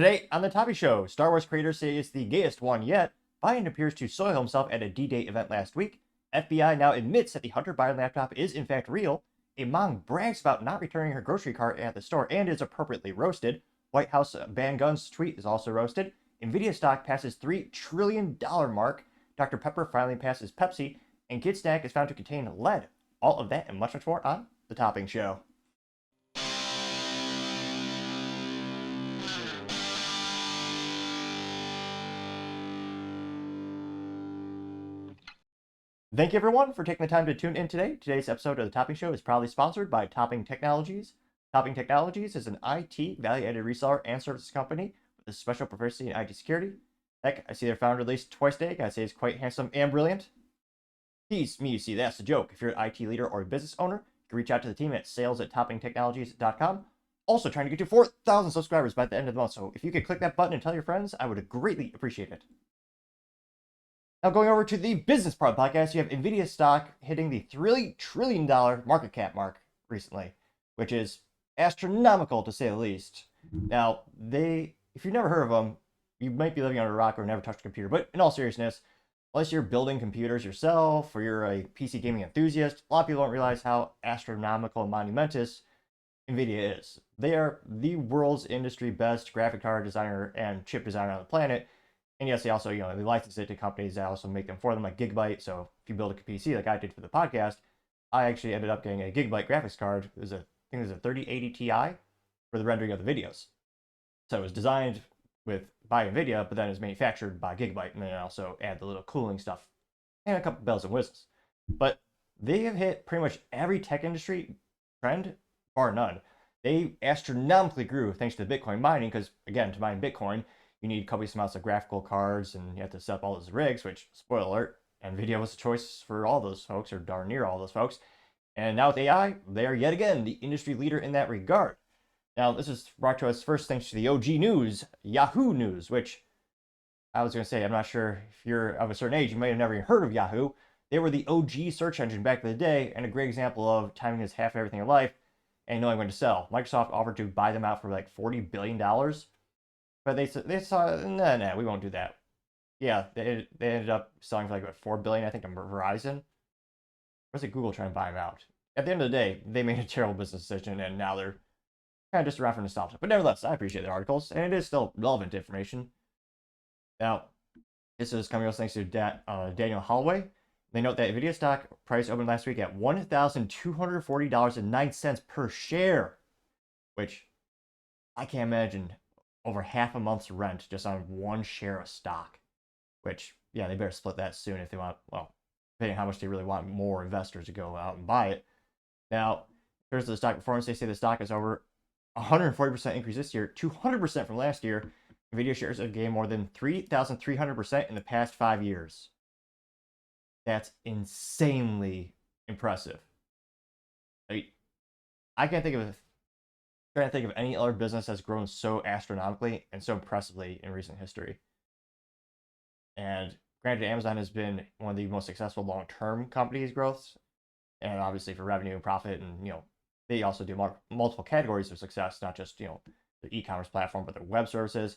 Today on the Toppy Show, Star Wars creators say it's the gayest one yet. Biden appears to soil himself at a D-Day event last week. FBI now admits that the Hunter Biden laptop is in fact real. A mom brags about not returning her grocery cart at the store and is appropriately roasted. White House ban guns tweet is also roasted. Nvidia stock passes $3 trillion mark. Dr. Pepper finally passes Pepsi. And Kid Snack is found to contain lead. All of that and much more on The Topping Show. Thank you everyone for taking the time to tune in today. Today's episode of The Topping Show is proudly sponsored by Topping Technologies. Topping Technologies is an IT value-added reseller and services company with a special proficiency in IT security. Heck, I see their founder at least twice a day. I say he's quite handsome and brilliant. Tease me, you see, that's the joke. If you're an IT leader or a business owner, you can reach out to the team at sales@toppingtechnologies.com. Also trying to get to 4,000 subscribers by the end of the month, so if you could click that button and tell your friends, I would greatly appreciate it. Now going over to the business part of the podcast, you have Nvidia stock hitting the $3 trillion market cap mark recently, which is astronomical to say the least. Now, if you've never heard of them, you might be living on a rock or never touched a computer, but in all seriousness, unless you're building computers yourself or you're a PC gaming enthusiast, a lot of people don't realize how astronomical and monumentous Nvidia is. They are the world's industry best graphic card designer and chip designer on the planet. And yes, they also, they license it to companies that also make them for them, like Gigabyte. So if you build a PC like I did for the podcast, I actually ended up getting a Gigabyte graphics card. I think it was a 3080 Ti for the rendering of the videos. So it was designed by Nvidia, but then it was manufactured by Gigabyte. And then I also add the little cooling stuff and a couple bells and whistles. But they have hit pretty much every tech industry trend, bar none. They astronomically grew thanks to Bitcoin mining, because again, to mine Bitcoin, you need copious amounts of graphical cards, and you have to set up all those rigs, which, spoiler alert, Nvidia was the choice for all those folks, or darn near all those folks. And now with AI, they are yet again the industry leader in that regard. Now, this is brought to us first thanks to the OG news, Yahoo News, which I was going to say, I'm not sure if you're of a certain age, you might have never even heard of Yahoo. They were the OG search engine back in the day, and a great example of timing is half everything in life and knowing when to sell. Microsoft offered to buy them out for like $40 billion. But they saw, no, we won't do that. Yeah, they ended up selling for like what, $4 billion, I think, to Verizon. Or was it Google trying to buy them out? At the end of the day, they made a terrible business decision, and now they're kind of just around for nostalgia. But nevertheless, I appreciate their articles, and it is still relevant information. Now, this is coming to us thanks to Daniel Holloway. They note that Nvidia stock price opened last week at $1,240.09 per share, which I can't imagine over half a month's rent just on one share of stock, which, yeah, they better split that soon if they want, well, depending on how much they really want more investors to go out and buy it. Now, in terms of the stock performance, they say the stock is over 140% increase this year, 200% from last year. Nvidia shares have gained more than 3,300% in the past 5 years. That's insanely impressive. I can't think of trying to think of any other business that's grown so astronomically and so impressively in recent history. And granted, Amazon has been one of the most successful long-term companies' growths, and obviously for revenue and profit, and they also do multiple categories of success, not just their e-commerce platform, but their web services.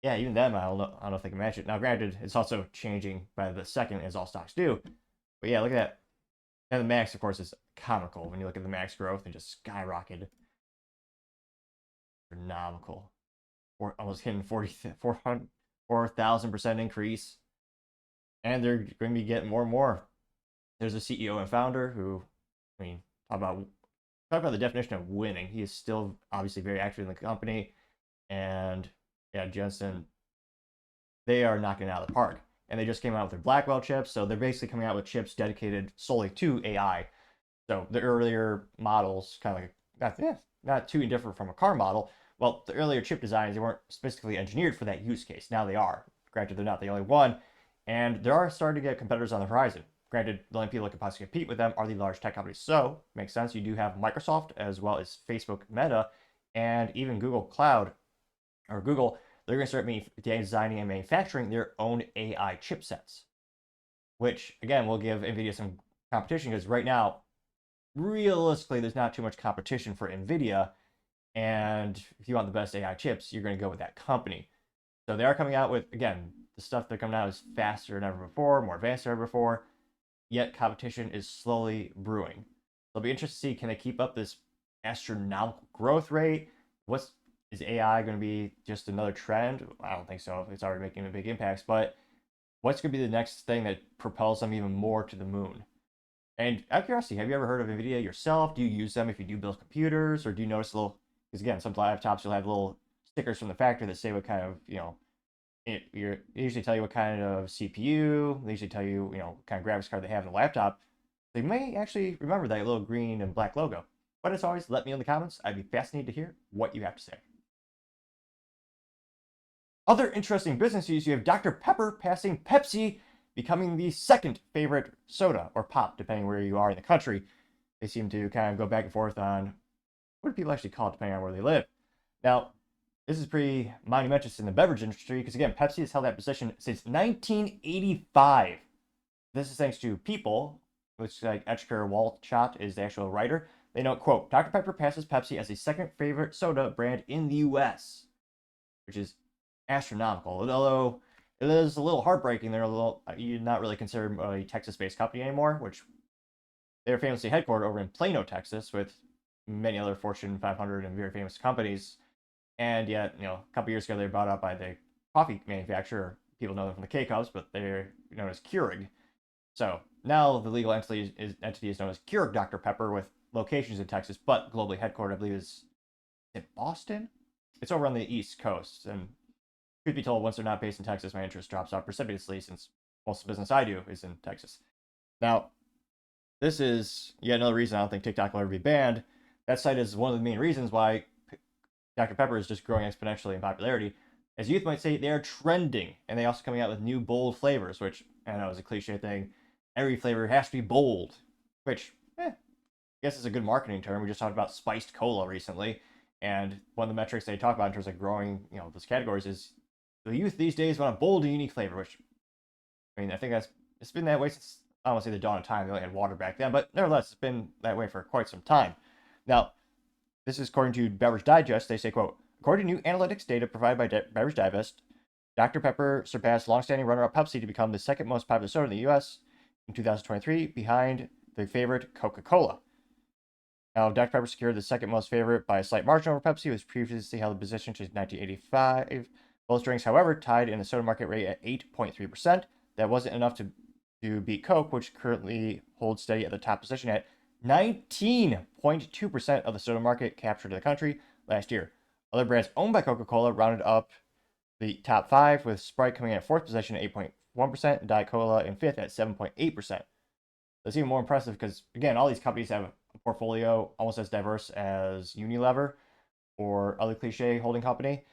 Yeah, even them, I don't know if they can match it. Now, granted, it's also changing by the second, as all stocks do. But yeah, look at that. And the Max, of course, is comical when you look at the Max growth. It just skyrocketed. Phenomenal. Almost hitting 4,000% increase. And they're going to be getting more and more. There's a CEO and founder who, talk about the definition of winning. He is still obviously very active in the company. And yeah, Jensen, they are knocking it out of the park. And they just came out with their Blackwell chips. So they're basically coming out with chips dedicated solely to AI. So the earlier models, kind of like, not too different from a car model. Well, the earlier chip designs, they weren't specifically engineered for that use case. Now they are. Granted, they're not the only one. And there are starting to get competitors on the horizon. Granted, the only people that can possibly compete with them are the large tech companies. So, makes sense. You do have Microsoft, as well as Facebook, Meta, and even Google Cloud, or Google. They're going to start designing and manufacturing their own AI chipsets. Which, again, will give Nvidia some competition, because right now, realistically, there's not too much competition for Nvidia. And if you want the best AI chips, you're going to go with that company. So they are coming out with, again, the stuff they're coming out is faster than ever before, more advanced than ever before, yet competition is slowly brewing. It'll be interesting to see, can they keep up this astronomical growth rate? Is AI going to be just another trend? I don't think so. It's already making big impacts, but what's going to be the next thing that propels them even more to the moon? And out of curiosity, have you ever heard of Nvidia yourself? Do you use them if you do build computers, or do you notice a little? Because again, some laptops you'll have little stickers from the factory that say what kind of they usually tell you what kind of CPU. They usually tell you what kind of graphics card they have in the laptop. They may actually remember that little green and black logo. But as always, let me know in the comments. I'd be fascinated to hear what you have to say. Other interesting business news, you have Dr. Pepper passing Pepsi, becoming the second favorite soda or pop, depending where you are in the country. They seem to kind of go back and forth on what do people actually call it, depending on where they live. Now, this is pretty monumentous in the beverage industry because, again, Pepsi has held that position since 1985. This is thanks to People, which like Etchker Walcott is the actual writer. They note, quote, Dr. Pepper passes Pepsi as the second favorite soda brand in the U.S., which is astronomical. Although it is a little heartbreaking, you're not really considered a Texas-based company anymore, which they're famously headquartered over in Plano, Texas, with many other Fortune 500 and very famous companies. And yet, a couple years ago, they were bought out by the coffee manufacturer. People know them from the K-Cups, but they're known as Keurig. So now the legal entity is known as Keurig Dr. Pepper, with locations in Texas, but globally headquartered, I believe, is Boston? It's over on the East Coast. And truth be told, once they're not based in Texas, my interest drops off precipitously since most of the business I do is in Texas. Now, this is yet another reason I don't think TikTok will ever be banned. That site is one of the main reasons why Dr. Pepper is just growing exponentially in popularity. As youth might say, they are trending, and they also coming out with new bold flavors, which I know is a cliche thing. Every flavor has to be bold, which I guess is a good marketing term. We just talked about spiced cola recently, and one of the metrics they talk about in terms of growing, those categories is the youth these days want a bold and unique flavor. Which, I think it's been that way since I don't want to say the dawn of time. They only had water back then, but nevertheless, it's been that way for quite some time. Now, this is according to Beverage Digest. They say, quote, according to new analytics data provided by Beverage Digest, Dr. Pepper surpassed longstanding runner-up Pepsi to become the second most popular soda in the U.S. in 2023, behind the favorite Coca-Cola. Now, Dr. Pepper secured the second most favorite by a slight margin over Pepsi, which previously held the position since 1985. Both drinks, however, tied in the soda market rate at 8.3%. That wasn't enough to beat Coke, which currently holds steady at the top position at 19.2% of the soda market captured in the country last year. Other brands owned by Coca-Cola rounded up the top five, with Sprite coming in at fourth position at 8.1%, and Diet Cola in fifth at 7.8%. That's even more impressive because, again, all these companies have a portfolio almost as diverse as Unilever or other cliche holding company.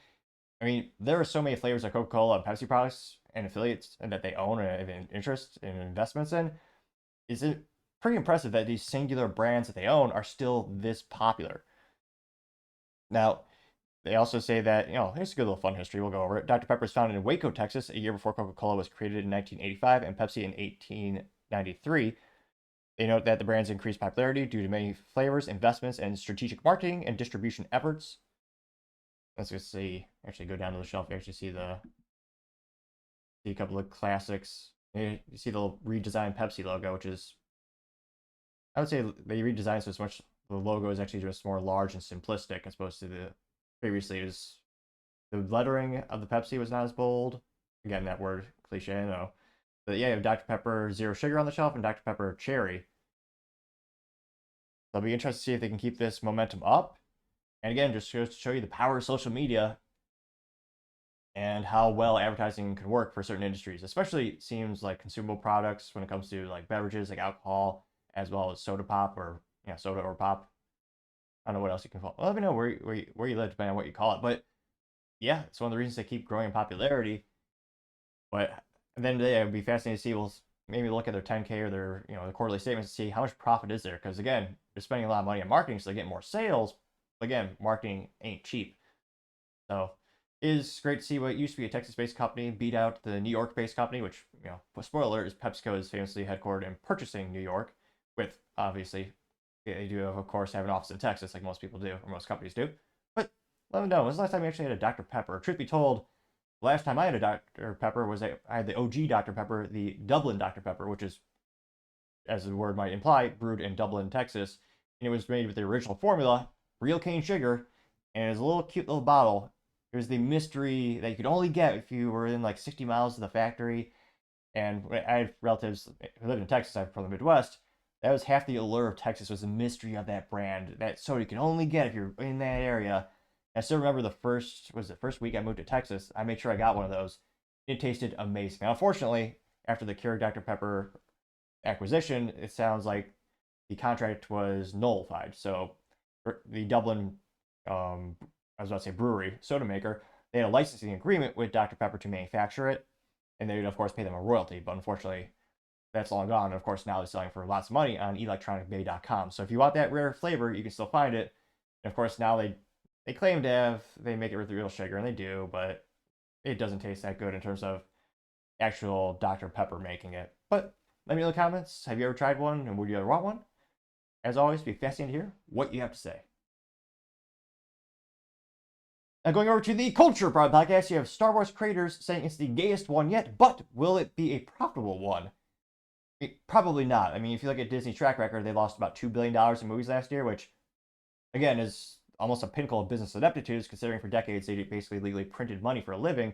There are so many flavors of Coca-Cola and Pepsi products and affiliates that they own and have interest in investments in. Is it pretty impressive that these singular brands that they own are still this popular? Now, they also say that, here's a good little fun history. We'll go over it. Dr. Pepper was founded in Waco, Texas, a year before Coca-Cola was created in 1985 and Pepsi in 1893. They note that the brand's increased popularity due to many flavors, investments, and strategic marketing and distribution efforts. Let's just see. Actually, go down to the shelf. You actually see a couple of classics. You see the redesigned Pepsi logo, which is, I would say they redesigned so it's much. The logo is actually just more large and simplistic as opposed to previously. The lettering of the Pepsi was not as bold. Again, that word cliche, I know. But yeah, you have Dr. Pepper Zero Sugar on the shelf and Dr. Pepper Cherry. I'll be interested to see if they can keep this momentum up. And again, just to show you the power of social media and how well advertising can work for certain industries, especially it seems like consumable products when it comes to like beverages, like alcohol, as well as soda pop or soda or pop. I don't know what else you can call it. Well, let me know where you live, depending on what you call it. But yeah, it's one of the reasons they keep growing in popularity. But at the end of the day, it would be fascinating to see. Well, maybe look at their 10K or their their quarterly statements to see how much profit is there. Because again, they're spending a lot of money on marketing, so they get more sales. But again, marketing ain't cheap. So it is great to see what used to be a Texas-based company beat out the New York-based company, which spoiler alert, is PepsiCo is famously headquartered in purchasing New York, with obviously they do of course have an office in Texas, like most people do or most companies do. let me know. When's the last time you actually had a Dr. Pepper? Truth be told, last time I had a Dr. Pepper was I had the OG Dr. Pepper, the Dublin Dr. Pepper, which is, as the word might imply, brewed in Dublin, Texas. And it was made with the original formula, real cane sugar, and it was a little cute little bottle. It was the mystery that you could only get if you were in like 60 miles of the factory. And I had relatives who lived in Texas. I'm from the Midwest. That was half the allure of Texas, was the mystery of that brand. That soda you can only get if you're in that area. I still remember the first week I moved to Texas. I made sure I got one of those. It tasted amazing. Now, unfortunately, after the Keurig Dr. Pepper acquisition, it sounds like the contract was nullified. So the Dublin, I was about to say brewery, soda maker, they had a licensing agreement with Dr. Pepper to manufacture it, and they would, of course, pay them a royalty. But unfortunately, that's long gone. And of course, now they're selling for lots of money on electronicbay.com. So if you want that rare flavor, you can still find it. And of course, now they claim to have, they make it with real sugar, and they do, but it doesn't taste that good in terms of actual Dr. Pepper making it. But let me know in the comments, have you ever tried one, and would you ever want one? As always, it'd be fascinating to hear what you have to say. Now, going over to the Culture Prod podcast, you have Star Wars creators saying it's the gayest one yet, but will it be a profitable one? Probably not. I mean, if you look at Disney's track record, they lost about $2 billion in movies last year, which, again, is almost a pinnacle of business ineptitude, considering for decades they basically legally printed money for a living,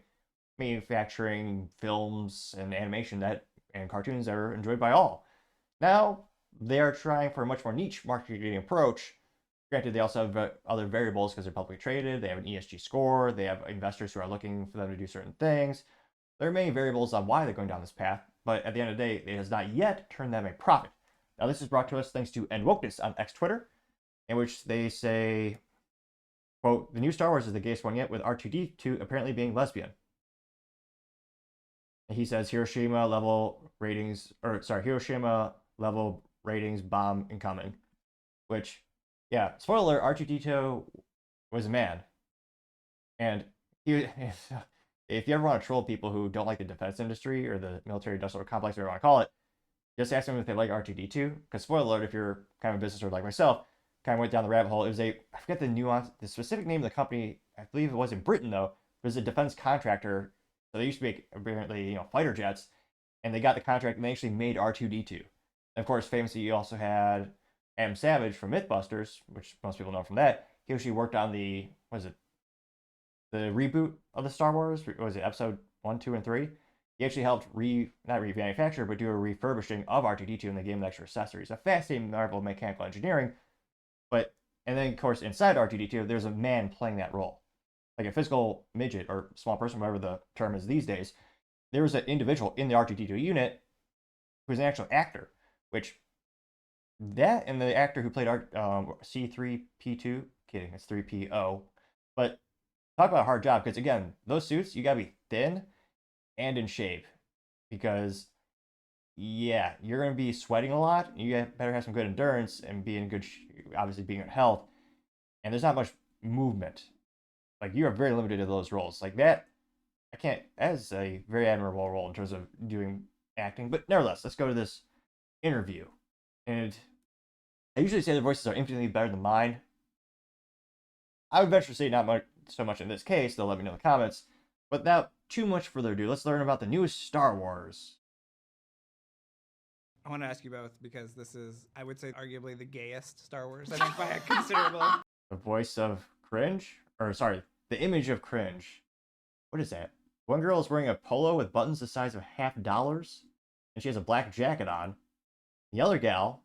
manufacturing films and animation and cartoons that are enjoyed by all. Now, they are trying for a much more niche marketing approach. Granted, they also have other variables because they're publicly traded. They have an ESG score. They have investors who are looking for them to do certain things. There are many variables on why they're going down this path, but at the end of the day, it has not yet turned them a profit. Now, this is brought to us thanks to NWokeness on X Twitter, in which they say, quote, "The new Star Wars is the gayest one yet, with R2-D2 apparently being lesbian." And he says Hiroshima level ratings bomb incoming, which, yeah, spoiler alert, R2-D2 was a man. And if you ever want to troll people who don't like the defense industry or the military industrial complex, whatever you want to call it, just ask them if they like R2-D2. Because spoiler alert, if you're kind of a business nerd like myself, kind of went down the rabbit hole. It was I forget the specific name of the company. I believe it was in Britain though. It was a defense contractor. So they used to make apparently, fighter jets, and they got the contract and they actually made R2-D2. And of course, famously, you also had Adam Savage from Mythbusters, which most people know from that. He actually worked on the reboot of the Star Wars. Was it episode 1, 2, and 3? He actually helped not remanufacture, but do a refurbishing of R2-D2, and they gave him extra accessories. A fascinating marvel of mechanical engineering. And then, of course, inside R2-D2, there's a man playing that role. Like a physical midget or small person, whatever the term is these days. There was an individual in the R2-D2 unit who was an actual actor, which that and the actor who played C3P2, kidding, it's 3PO. But talk about a hard job, because again, those suits, you gotta be thin and in shape, because yeah, you're gonna be sweating a lot. You better have some good endurance and be in good, obviously being in health. And there's not much movement. Like, you are very limited to those roles. Like that, that is a very admirable role in terms of doing acting. But nevertheless, let's go to this interview. And I usually say their voices are infinitely better than mine. I would venture to say not so much in this case. They'll let me know in the comments. But without too much further ado, let's learn about the newest Star Wars. I want to ask you both, because this is, I would say, arguably the gayest Star Wars, I think, by a considerable... The voice of cringe? Or, sorry, the image of cringe. What is that? One girl is wearing a polo with buttons the size of $50, and she has a black jacket on. The other gal,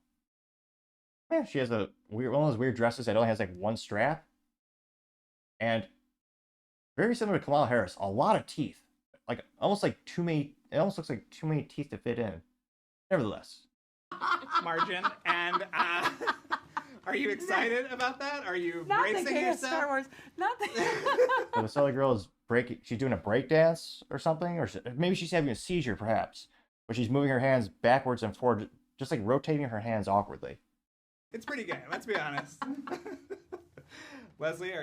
she has one of those weird dresses that only has like one strap. And very similar to Kamala Harris, a lot of teeth. Like, almost like too many, it almost looks like too many teeth to fit in. Nevertheless. Margin, and are you excited about that? Are you not bracing yourself? Star Wars. Not the... So this other girl is she's doing a break dance or something, or maybe she's having a seizure perhaps, but she's moving her hands backwards and forward, just like rotating her hands awkwardly. It's pretty gay, let's be honest. Leslie,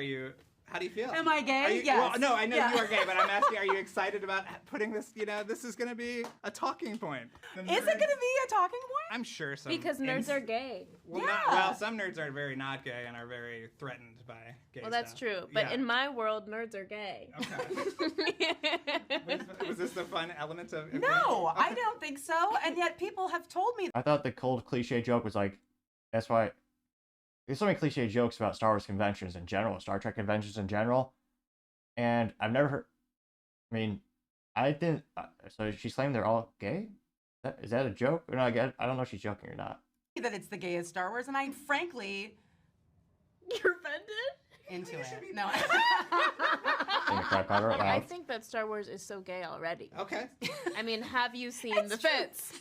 How do you feel? Am I gay? Are you, Yes. Well, no, I know Yeah. you are gay, but I'm asking, are you excited about putting this, this is going to be a talking point. Is it going to be a talking point? I'm sure some. Because nerds are gay. Well, Yeah. some nerds are very not gay and are very threatened by gay Well, that's stuff. true. But Yeah. in my world, nerds are gay. Okay. Was this the fun element of No, I don't think so. And yet people have told me. I thought the cold cliche joke was like, that's why there's so many cliche jokes about Star Wars conventions in general, Star Trek conventions in general, and I've never heard. I mean, I didn't. So she's claiming they're all gay. Is that a joke? Or no, I don't know if she's joking or not. That it's the gayest Star Wars, and I frankly You're offended? into it. No. In the crap powder out I loud. think that Star Wars is so gay already. Okay. I mean, have you seen the fits?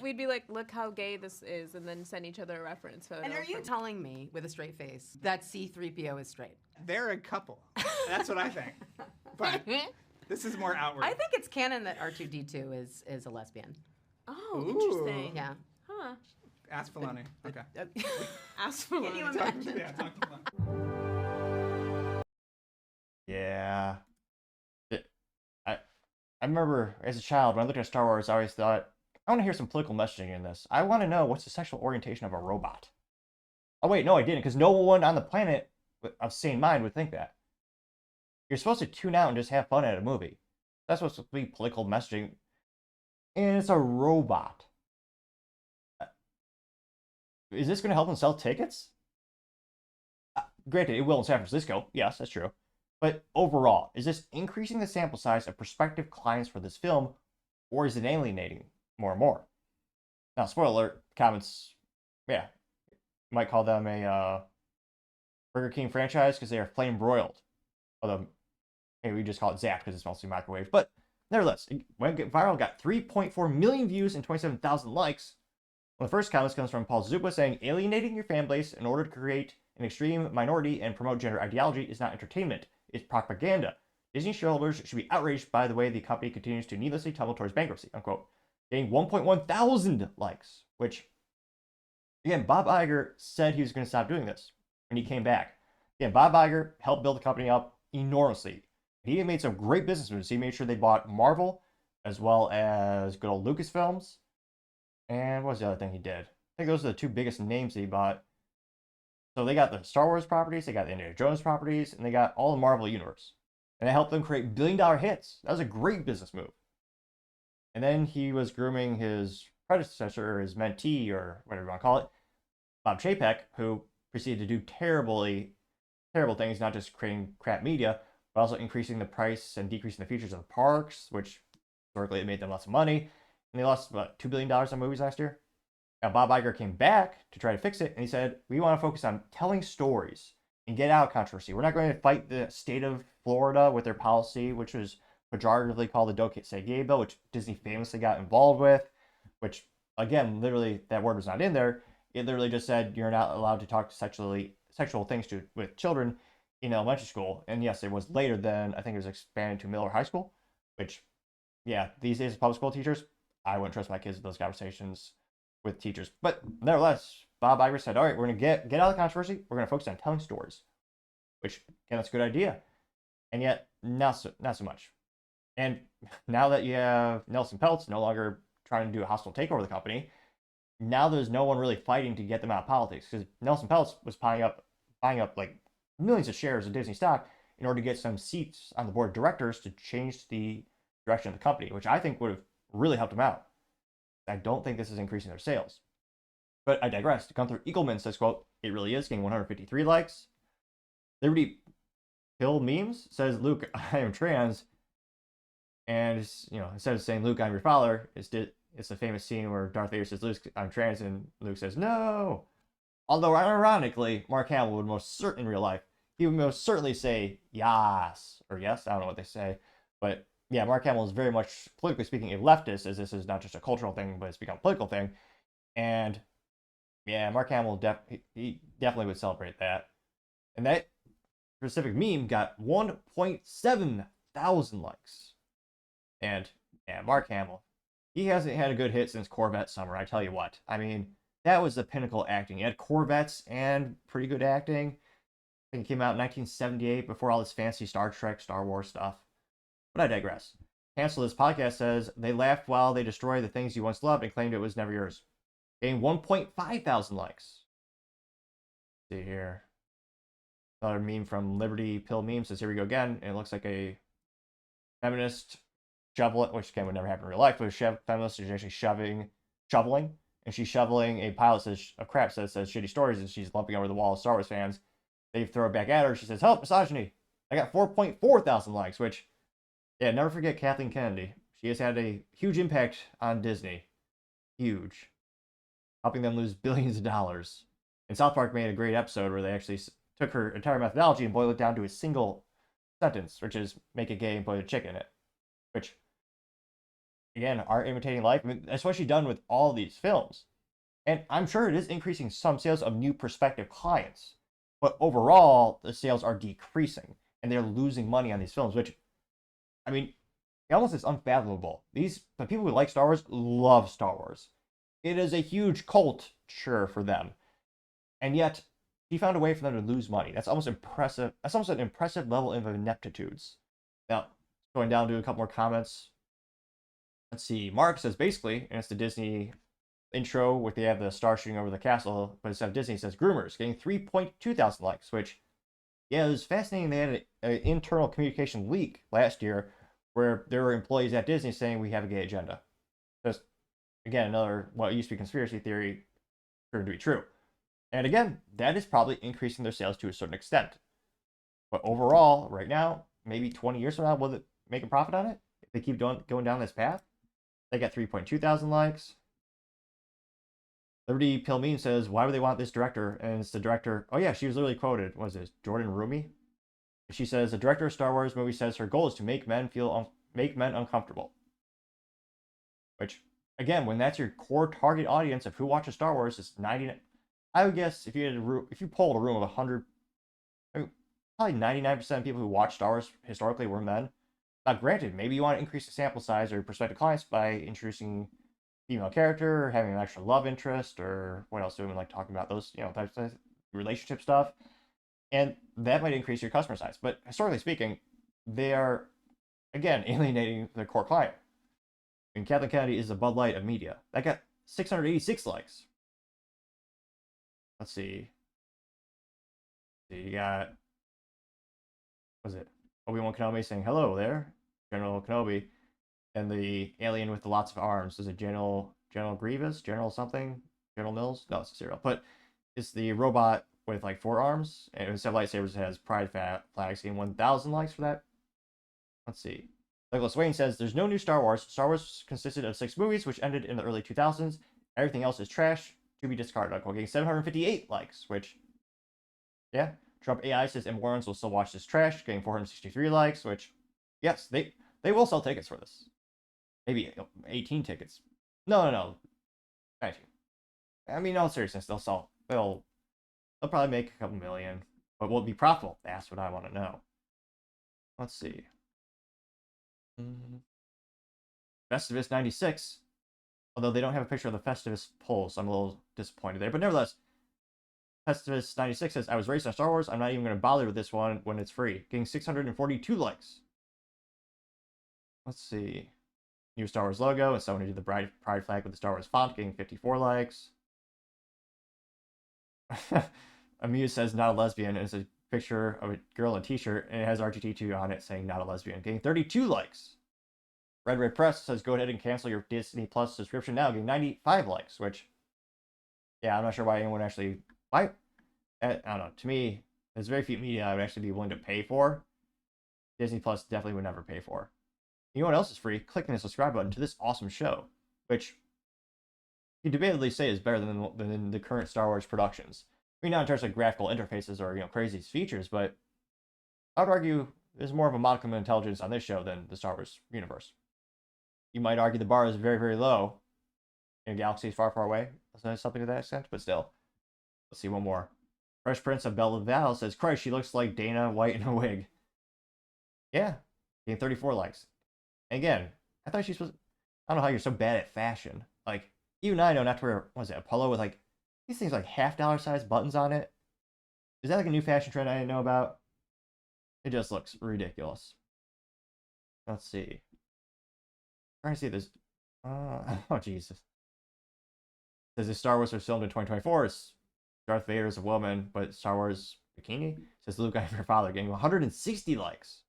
We'd be like, look how gay this is, and then send each other a reference photo. And are you telling me with a straight face that C-3PO is straight? They're a couple. That's what I think. But this is more outward. I think it's canon that R2-D2 is a lesbian. Oh, Ooh. interesting. Yeah. Huh. Ask Filoni. Okay. Ask for Can you one. imagine? Yeah, talk to Filoni. Yeah. I remember as a child when I looked at Star Wars, I always thought, I want to hear some political messaging in this. I want to know what's the sexual orientation of a robot. Oh wait, no, I didn't, because no one on the planet of sane mind would think that. You're supposed to tune out and just have fun at a movie. That's supposed to be political messaging. And it's a robot. Is this going to help them sell tickets? Granted, it will in San Francisco. Yes, that's true. But overall, is this increasing the sample size of prospective clients for this film, or is it alienating more and more? Now, spoiler alert, comments, yeah, you might call them a Burger King franchise because they are flame broiled. Although, maybe we just call it zapped because it's mostly microwave. But nevertheless, it went viral, got 3.4 million views and 27,000 likes. One of the first comments comes from Paul Zupa saying, alienating your fan base in order to create an extreme minority and promote gender ideology is not entertainment. It's propaganda. Disney shareholders should be outraged by the way the company continues to needlessly tumble towards bankruptcy, unquote. Getting 1.1 thousand likes, which, again, Bob Iger said he was going to stop doing this when he came back. Again, Bob Iger helped build the company up enormously. He made some great business moves. He made sure they bought Marvel, as well as good old Lucasfilms. And what was the other thing he did? I think those are the two biggest names that he bought. So they got the Star Wars properties, they got the Indiana Jones properties, and they got all the Marvel Universe. And it helped them create billion-dollar hits. That was a great business move. And then he was grooming his predecessor, or his mentee, or whatever you want to call it, Bob Chapek, who proceeded to do terrible things, not just creating crap media, but also increasing the price and decreasing the features of the parks, which historically it made them lots of money. And they lost, what, $2 billion on movies last year? Now, Bob Iger came back to try to fix it, and he said, we want to focus on telling stories and get out of controversy. We're not going to fight the state of Florida with their policy, which was pejoratively called the Don't Say Gay bill, which Disney famously got involved with, which, again, literally, that word was not in there. It literally just said you're not allowed to talk sexual things with children in elementary school. And yes, it was later than, I think it was expanded to middle or high school, which, yeah, these days as public school teachers, I wouldn't trust my kids in those conversations with teachers. But nevertheless, Bob Iger said, all right, we're going to get out of the controversy. We're going to focus on telling stories, which, again, that's a good idea. And yet, not so much. And now that you have Nelson Peltz no longer trying to do a hostile takeover of the company, now there's no one really fighting to get them out of politics, because Nelson Peltz was buying up like millions of shares of Disney stock in order to get some seats on the board of directors to change the direction of the company, which I think would have really helped him out. I don't think this is increasing their sales. But I digress. Gunther Eagleman says, quote, it really is, getting 153 likes. Liberty Hill Memes says, Luke, I am trans. And, instead of saying, Luke, I'm your father, it's the famous scene where Darth Vader says, Luke, I'm trans, and Luke says, no. Although, ironically, Mark Hamill would most certainly, in real life, he would most certainly say, yes, or yes, I don't know what they say. But, yeah, Mark Hamill is very much, politically speaking, a leftist, as this is not just a cultural thing, but it's become a political thing. And, yeah, Mark Hamill, he definitely would celebrate that. And that specific meme got 1.7 thousand likes. And, yeah, Mark Hamill, he hasn't had a good hit since Corvette Summer, I tell you what. I mean, that was the pinnacle acting. He had Corvettes and pretty good acting. think it came out in 1978 before all this fancy Star Trek, Star Wars stuff. But I digress. Cancel This Podcast says they laughed while they destroyed the things you once loved and claimed it was never yours. Getting 1.5 thousand likes. Let's see here. Another meme from Liberty Pill Meme says, here we go again. And it looks like a feminist shoveling, which again would never happen in real life, but a feminist is actually shoveling, and she's shoveling a pile that says, of crap that says shitty stories, and she's lumping over the wall of Star Wars fans. They throw it back at her. She says, help, misogyny. I got 4.4 thousand likes, which, yeah, never forget Kathleen Kennedy. She has had a huge impact on Disney. Huge. Helping them lose billions of dollars. And South Park made a great episode where they actually took her entire methodology and boiled it down to a single sentence, which is make a gay and put a chick in it. Which, again, are imitating life. I mean, that's what she's done with all these films. And I'm sure it is increasing some sales of new prospective clients. But overall, the sales are decreasing. And they're losing money on these films, which, I mean, it almost is unfathomable. The people who like Star Wars love Star Wars. It is a huge culture for them. And yet, he found a way for them to lose money. That's almost impressive. That's almost an impressive level of ineptitudes. Now, going down to a couple more comments. Let's see. Mark says basically, and it's the Disney intro where they have the star shooting over the castle, but instead of Disney, it says groomers, getting 3.2 thousand likes, which, yeah, it was fascinating. They had an internal communication leak last year where there were employees at Disney saying we have a gay agenda. Just, again, another, what used to be conspiracy theory turned to be true. And again, that is probably increasing their sales to a certain extent. But overall, right now, maybe 20 years from now, will it make a profit on it? If they keep going down this path? They got 3.2 thousand likes. Liberty Pill Meme says, why would they want this director? And it's the director, oh yeah, she was literally quoted, what was it, Jordan Rumi? She says, the director of Star Wars movie says her goal is to make men uncomfortable. Which, again, when that's your core target audience of who watches Star Wars, it's 99. I would guess if you polled a room of 100, I mean, probably 99% of people who watch Star Wars historically were men. Now, granted, maybe you want to increase the sample size or prospective clients by introducing female character, or having an extra love interest, or what else do we like talking about those, types of relationship stuff, and that might increase your customer size. But historically speaking, they are, again, alienating the core client. I mean, Kathleen Kennedy is the Bud Light of media. That got 686 likes. Let's see. You got, what was it? Obi-Wan Kenobi saying, hello there, General Kenobi. And the alien with the lots of arms. Is it General Grievous? General something? General Mills? No, it's a cereal. But it's the robot with like 4 arms. And instead of lightsabers, it has pride flags. Getting 1,000 likes for that. Let's see. Douglas Wayne says, there's no new Star Wars. Star Wars consisted of 6 movies, which ended in the early 2000s. Everything else is trash to be discarded. Unquote. Getting 758 likes, which, yeah. Trump AI says morons will still watch this trash. Getting 463 likes, which, yes, they will sell tickets for this. Maybe 18 tickets. No. 19. I mean, in all seriousness, they'll probably make a couple million. But will it be profitable? That's what I want to know. Let's see. Festivus 96. Although they don't have a picture of the Festivus poll, so I'm a little disappointed there. But nevertheless, Festivus 96 says, I was raised on Star Wars. I'm not even going to bother with this one when it's free. Getting 642 likes. Let's see. New Star Wars logo, and someone who did the pride flag with the Star Wars font, getting 54 likes. Amuse says, not a lesbian, and it's a picture of a girl in a t-shirt, and it has RGT2 on it saying not a lesbian, getting 32 likes. Red Press says, go ahead and cancel your Disney Plus subscription now, getting 95 likes, which, yeah, I'm not sure why anyone actually, I don't know, to me, there's very few media I would actually be willing to pay for. Disney Plus definitely would never pay for. You know what else is free? Clicking the subscribe button to this awesome show, which you debatably say is better than the current Star Wars productions. I mean, not in terms of graphical interfaces or crazy features, but I would argue there's more of a modicum of intelligence on this show than the Star Wars universe. You might argue the bar is very, very low in galaxies far, far away. Something to that extent, but still. Let's see one more. Fresh Prince of Belle says, Christ, she looks like Dana White in a wig. Yeah, getting 34 likes. And again, I thought she was, I don't know how you're so bad at fashion. Like, even I know not to wear, what was it, a polo with like, these things like $50 size buttons on it. Is that like a new fashion trend I didn't know about? It just looks ridiculous. Let's see. Trying to see this. Oh Jesus. Says the Star Wars was filmed in 2024. It's Darth Vader is a woman, but Star Wars bikini. Says Luke, I'm your father, getting 160 likes.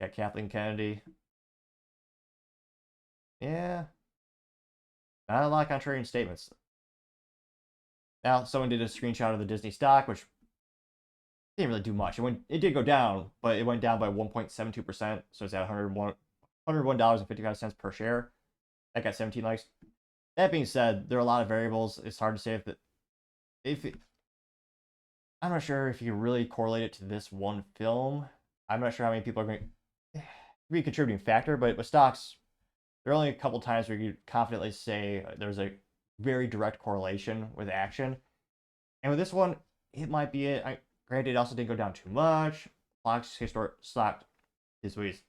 Got Kathleen Kennedy. Yeah. Not a lot of contrarian statements. Now, someone did a screenshot of the Disney stock, which didn't really do much. It did go down, but it went down by 1.72%. So it's at $101.55 per share. That got 17 likes. That being said, there are a lot of variables. It's hard to say I'm not sure if you can really correlate it to this one film. I'm not sure how many people are going to be a contributing factor, but with stocks, there are only a couple times where you could confidently say there's a very direct correlation with action. And with this one, it might be it. Granted, it also didn't go down too much. Stock this week.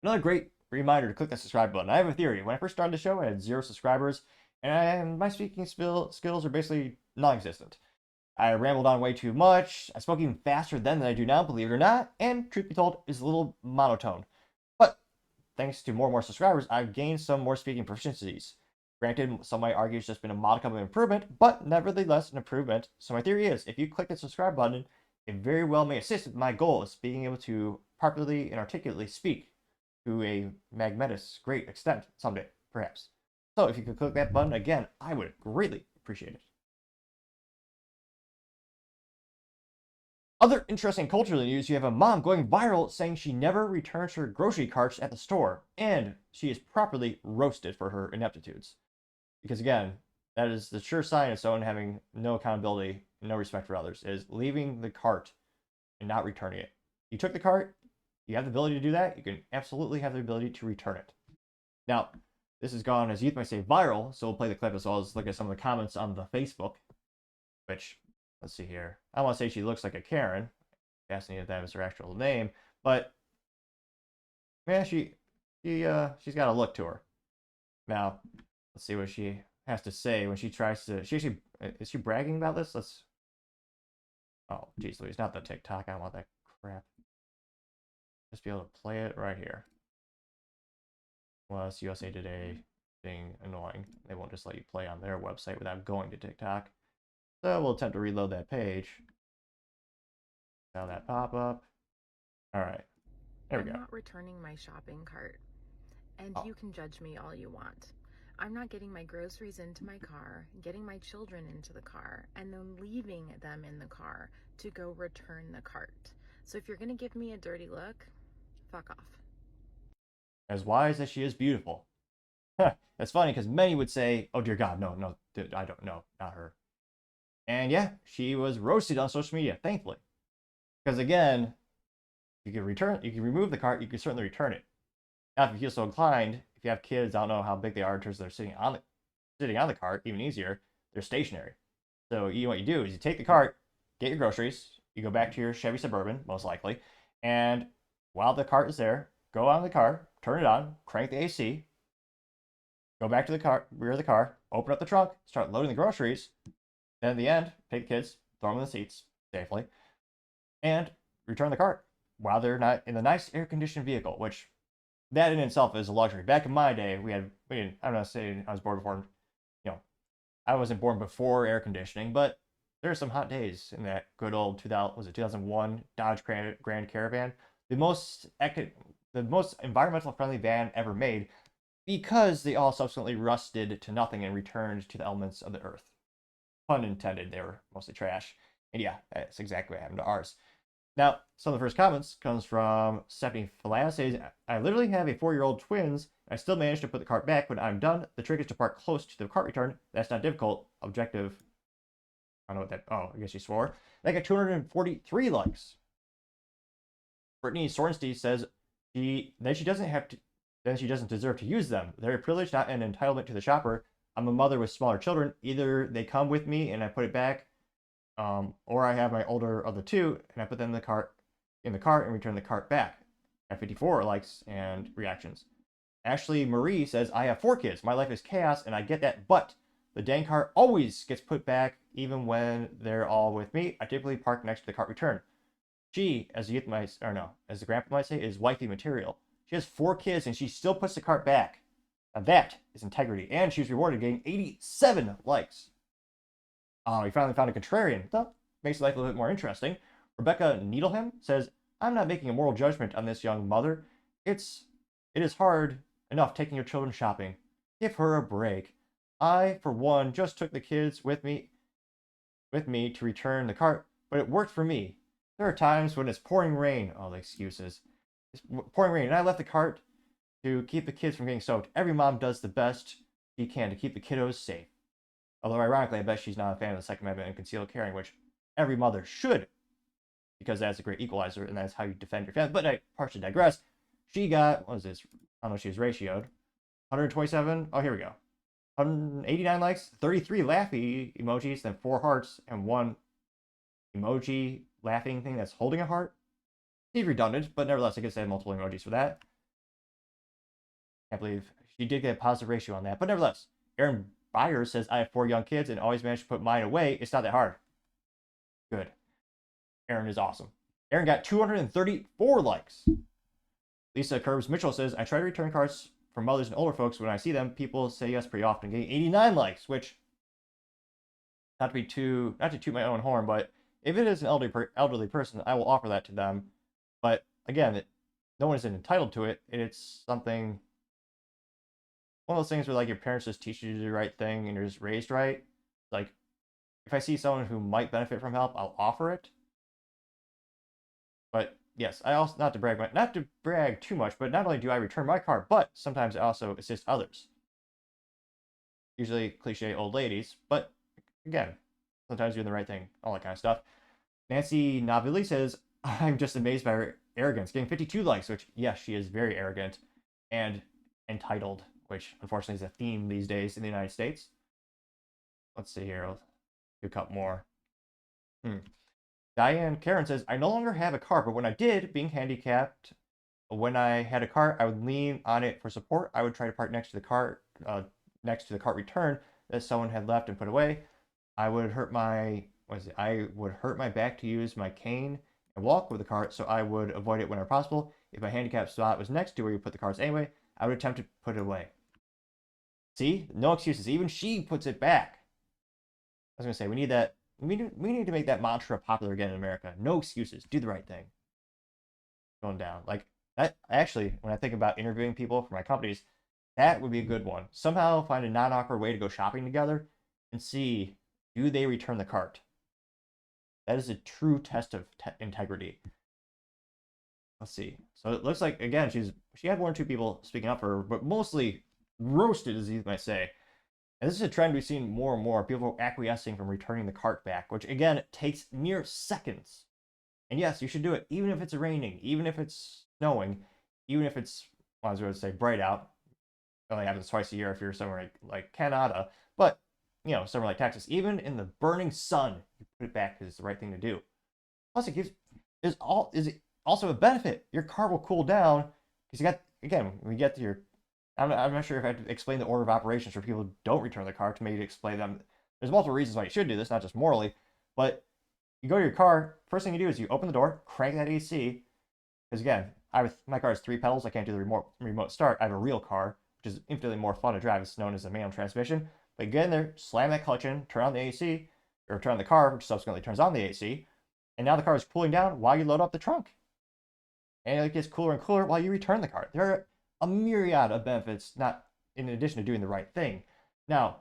Another great reminder to click that subscribe button. I have a theory. When I first started the show, I had 0 subscribers, and my speaking skills are basically non-existent. I rambled on way too much. I spoke even faster then than I do now, believe it or not, and truth be told, is a little monotone. But thanks to more and more subscribers, I've gained some more speaking proficiencies. Granted, some might argue it's just been a modicum of improvement, but nevertheless an improvement. So my theory is, if you click the subscribe button, it very well may assist with my goal of being able to properly and articulately speak to a magnanimous great extent someday, perhaps. So if you could click that button again, I would greatly appreciate it. Other interesting cultural news, you have a mom going viral saying she never returns her grocery carts at the store, and she is properly roasted for her ineptitudes. Because again, that is the sure sign of someone having no accountability, no respect for others, is leaving the cart and not returning it. You took the cart, you have the ability to do that, you can absolutely have the ability to return it. Now, this has gone, as youth might say, viral, so we'll play the clip as well as look at some of the comments on the Facebook, which, let's see here. I want to say she looks like a Karen. Fascinated if that was her actual name, but man, she's got a look to her. Now, let's see what she has to say when she tries to. Is she bragging about this? Oh, geez, Louise, not the TikTok. I don't want that crap. Just be able to play it right here. Well, it's USA Today being annoying. They won't just let you play on their website without going to TikTok. So we'll attempt to reload that page. Now that pop up. All right, there we go. I'm not returning my shopping cart, and Oh. you can judge me all you want. I'm not getting my groceries into my car, getting my children into the car, and then leaving them in the car to go return the cart. So if you're going to give me a dirty look, fuck off. As wise as she is beautiful. That's funny because many would say, oh dear God, no, I don't know, not her. And yeah, she was roasted on social media, thankfully. Because again, you can remove the cart, you can certainly return it. Now, if you feel so inclined, if you have kids, I don't know how big they are in terms of they're sitting on the cart, even easier, they're stationary. So what you do is you take the cart, get your groceries, you go back to your Chevy Suburban, most likely, and while the cart is there, go on the car, turn it on, crank the AC, go back to the rear of the car, open up the trunk, start loading the groceries, then at the end, take the kids, throw them in the seats safely, and return the cart while they're not in the nice air-conditioned vehicle, which that in itself is a luxury. Back in my day, I'm not saying I was born before, I wasn't born before air conditioning, but there are some hot days in that good old 2001 Dodge Grand Caravan, the most environmental friendly van ever made, because they all subsequently rusted to nothing and returned to the elements of the earth. Pun intended, they were mostly trash. And yeah, that's exactly what happened to ours. Now, some of the first comments comes from Stephanie Falaz, says, I literally have a 4-year-old twins. I still managed to put the cart back when I'm done. The trick is to park close to the cart return. That's not difficult. Objective. I don't know what that. Oh, I guess she swore. That got 243 likes. Brittany Sorenstein says she doesn't deserve to use them. They're a privilege, not an entitlement to the shopper. I'm a mother with smaller children. Either they come with me and I put it back, or I have my older of the two and I put them in the cart and return the cart back. At 54 likes and reactions. Ashley Marie says, I have 4 kids. My life is chaos and I get that, but The dang cart always gets put back, even when they're all with me. I typically park next to the cart return. She, as the youth might, or no, as the grandpa might say, is wifey material. She has 4 kids and she still puts the cart back. Now that is integrity, and she's rewarded getting 87 likes. We finally found a contrarian. That makes life a little bit more interesting. Rebecca Needleham says, I'm not making a moral judgment on this young mother. It is hard enough taking your children shopping. Give her a break. I, for one, just took the kids with me to return the cart, but it worked for me. There are times when it's pouring rain. Oh, the excuses. It's pouring rain, and I left the cart to keep the kids from getting soaked. Every mom does the best she can to keep the kiddos safe. Although, ironically, I bet she's not a fan of the Second Amendment and concealed carrying, which every mother should, because that's a great equalizer, and that's how you defend your family. But I partially digress. She got, what was this? I don't know, she was ratioed. 127. Oh, here we go. 189 likes, 33 laughy emojis, then 4 hearts, and 1 emoji laughing thing that's holding a heart. Seems redundant, but nevertheless, I guess I had multiple emojis for that. Can't believe she did get a positive ratio on that. But nevertheless, Aaron Byers says, I have 4 young kids and always manage to put mine away. It's not that hard. Good. Aaron is awesome. Aaron got 234 likes. Lisa Curbs Mitchell says, I try to return carts for mothers and older folks. When I see them, people say yes pretty often, getting 89 likes, which, not to toot my own horn, but if it is an elderly person, I will offer that to them. But again, no one is entitled to it. It's something, one of those things where like your parents just teach you to do the right thing and you're just raised right. Like, if I see someone who might benefit from help, I'll offer it. But yes, I also, not to brag too much, but not only do I return my cart, but sometimes I also assist others. Usually cliche old ladies, but again, sometimes doing the right thing, all that kind of stuff. Nancy Navili says, I'm just amazed by her arrogance, getting 52 likes, which, yes, she is very arrogant and entitled, which unfortunately is a theme these days in the United States. Let's see here. I'll do a couple more. Diane Karen says, I no longer have a car, but when I did, being handicapped, when I had a car, I would lean on it for support. I would try to park next to the cart return that someone had left and put away. I would hurt my back to use my cane and walk with the cart, so I would avoid it whenever possible. If my handicap spot was next to where you put the carts anyway, I would attempt to put it away. See? No excuses. Even she puts it back. I was going to say, we need that. We need to make that mantra popular again in America. No excuses. Do the right thing. Going down. Like, that, actually, when I think about interviewing people for my companies, that would be a good one. Somehow find a non-awkward way to go shopping together and see, do they return the cart? That is a true test of integrity. Let's see. So it looks like, again, she had 1 or 2 people speaking up for her, but mostly roasted, as you might say. And this is a trend we've seen more and more. People acquiescing from returning the cart back, which, again, takes mere seconds. And yes, you should do it, even if it's raining, even if it's snowing, even if it's, well, I was going to say bright out. It only happens twice a year if you're somewhere like Canada. But, you know, somewhere like Texas, even in the burning sun, you put it back because it's the right thing to do. Plus, is also a benefit. Your car will cool down because you got, again, when you get to your, I'm not sure if I have to explain the order of operations for people who don't return the car to maybe explain them. There's multiple reasons why you should do this, not just morally, but you go to your car, first thing you do is you open the door, crank that AC, because again, my car has 3 pedals, I can't do the remote start. I have a real car, which is infinitely more fun to drive. It's known as a manual transmission. But you get in there, slam that clutch in, turn on the AC, or turn on the car, which subsequently turns on the AC, and now the car is cooling down while you load up the trunk. And it gets cooler and cooler while you return the car. There are a myriad of benefits, not in addition to doing the right thing. Now,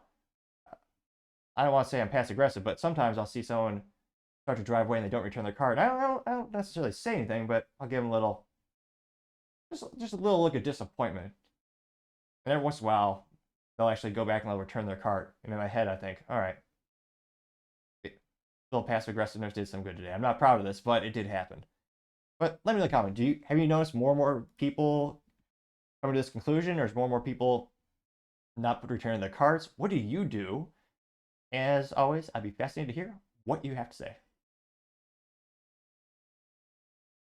I don't want to say I'm passive aggressive, but sometimes I'll see someone start to drive away and they don't return their car, and I don't necessarily say anything, but I'll give them just a little look of disappointment. And every once in a while, they'll actually go back and they'll return their cart. And in my head, I think, all right, a little passive aggressiveness did some good today. I'm not proud of this, but it did happen. But let me know in the comment. Have you noticed more and more people coming to this conclusion, or is more and more people not returning their carts? What do you do? As always, I'd be fascinated to hear what you have to say.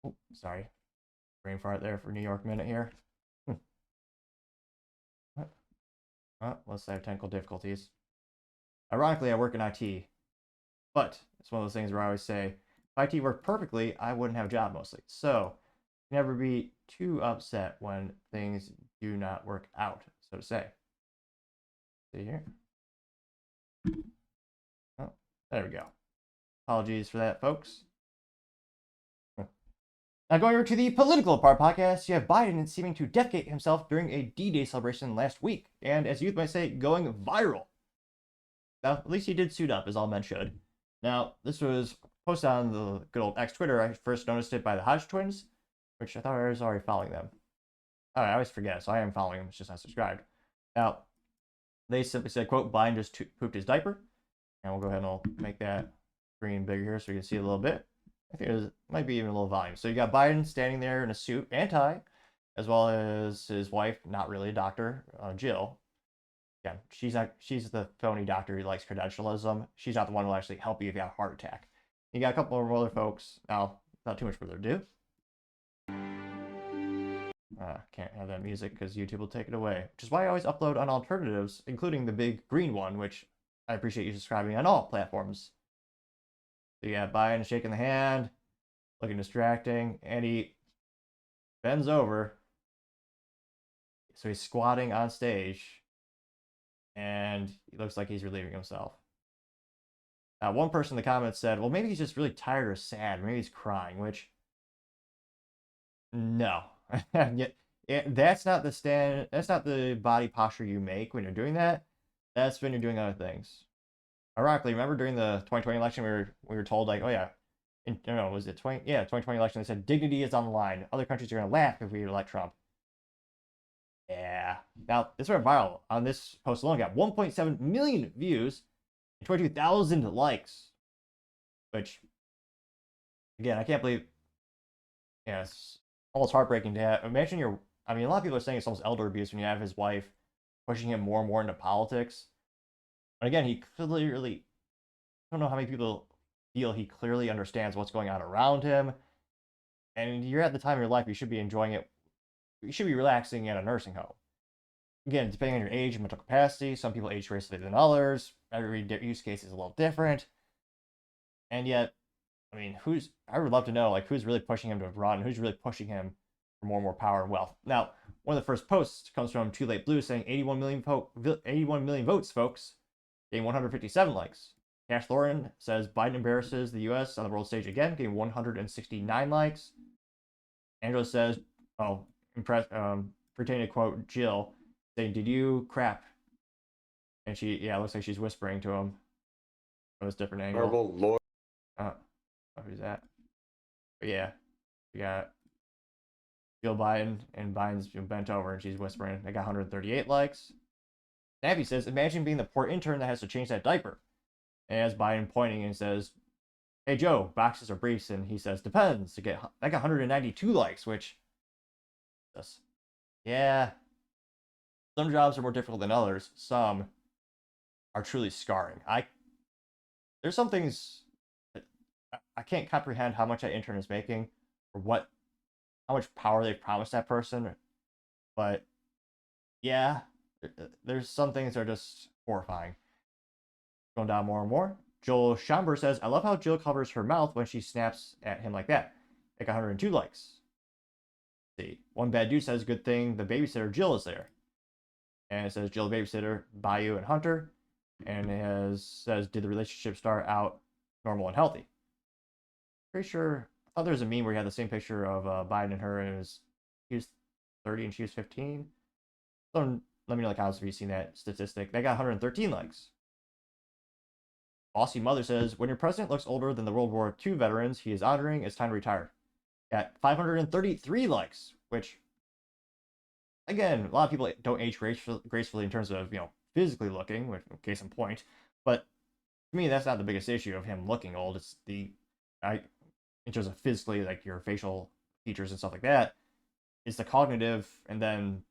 Oh, sorry. Brain fart there for New York minute here. Let's have technical difficulties. Ironically, I work in IT, but it's one of those things where I always say, if IT worked perfectly, I wouldn't have a job mostly. So never be too upset when things do not work out, so to say. See here? Oh, there we go. Apologies for that, folks. Now, going over to the political part podcast, you have Biden seeming to defecate himself during a D-Day celebration last week, and as youth might say, going viral. Now, at least he did suit up, as all men should. Now, this was posted on the good old X Twitter. I first noticed it by the Hodge twins, which I thought I was already following them. Oh, I always forget, so I am following them, it's just not subscribed. Now, they simply said, quote, Biden just pooped his diaper. And we'll go ahead and I'll make that screen bigger here so you can see a little bit. I think it might be even a little volume. So you got Biden standing there in a suit and tie, as well as his wife, not really a doctor, Jill. Yeah, she's the phony doctor who likes credentialism. She's not the one who will actually help you if you have a heart attack. You got a couple of other folks. Now, not too much further ado. Can't have that music because YouTube will take it away. Which is why I always upload on alternatives, including the big green one, which I appreciate you subscribing on all platforms. So you got Biden shaking the hand, looking distracting, and he bends over. So he's squatting on stage, and he looks like he's relieving himself. Now, one person in the comments said, well, maybe he's just really tired or sad. Maybe he's crying, which, no. That's not the body posture you make when you're doing that. That's when you're doing other things. Ironically, remember during the 2020 election, we were told, like, oh yeah, was it 2020 election, they said dignity is on the line. Other countries are going to laugh if we elect Trump. Yeah. Now, this went viral. On this post alone, got 1.7 million views and 22,000 likes. Which, again, I can't believe. Yeah, it's almost heartbreaking to have. Imagine a lot of people are saying it's almost elder abuse when you have his wife pushing him more and more into politics. But again, he clearly, I don't know how many people feel he clearly understands what's going on around him. And you're at the time of your life, you should be enjoying it. You should be relaxing at a nursing home. Again, depending on your age and mental capacity, some people age gracefully than others. Every use case is a little different. And yet, I would love to know, like, who's really pushing him to run, who's really pushing him for more and more power and wealth. Now, one of the first posts comes from Too Late Blue saying 81 million votes, folks, getting 157 likes. Cash Lauren says Biden embarrasses the U.S. on the world stage again, getting 169 likes. Angela says, pretending to quote Jill, saying, did you crap? And it looks like she's whispering to him from this different angle. Lord. Who's that? But yeah, we got Jill Biden, and Biden's bent over, and she's whispering. They got 138 likes. Nappy says, imagine being the poor intern that has to change that diaper. And as Biden pointing and says, hey Joe, boxes or briefs? And he says, depends. That got 192 likes, which, yeah, some jobs are more difficult than others. Some are truly scarring. There's some things that I can't comprehend how much that intern is making, or how much power they've promised that person. But yeah, there's some things that are just horrifying. Going down more and more. Joel Schomburg says, I love how Jill covers her mouth when she snaps at him like that. Like 102 likes. Let's see. One bad dude says, good thing the babysitter Jill is there. And it says, Jill babysitter, Bayou and Hunter. And it says, did the relationship start out normal and healthy? Pretty sure, I thought there was a meme where he had the same picture of Biden and her, and he was 30 and she was 15. So let me know in the comments if you've seen that statistic. They got 113 likes. Bossy Mother says, when your president looks older than the World War II veterans he is honoring, it's time to retire. Got 533 likes, which, again, a lot of people don't age gracefully in terms of, physically looking, which, case in point. But to me, that's not the biggest issue of him looking old. It's in terms of physically, like your facial features and stuff like that. It's the cognitive and then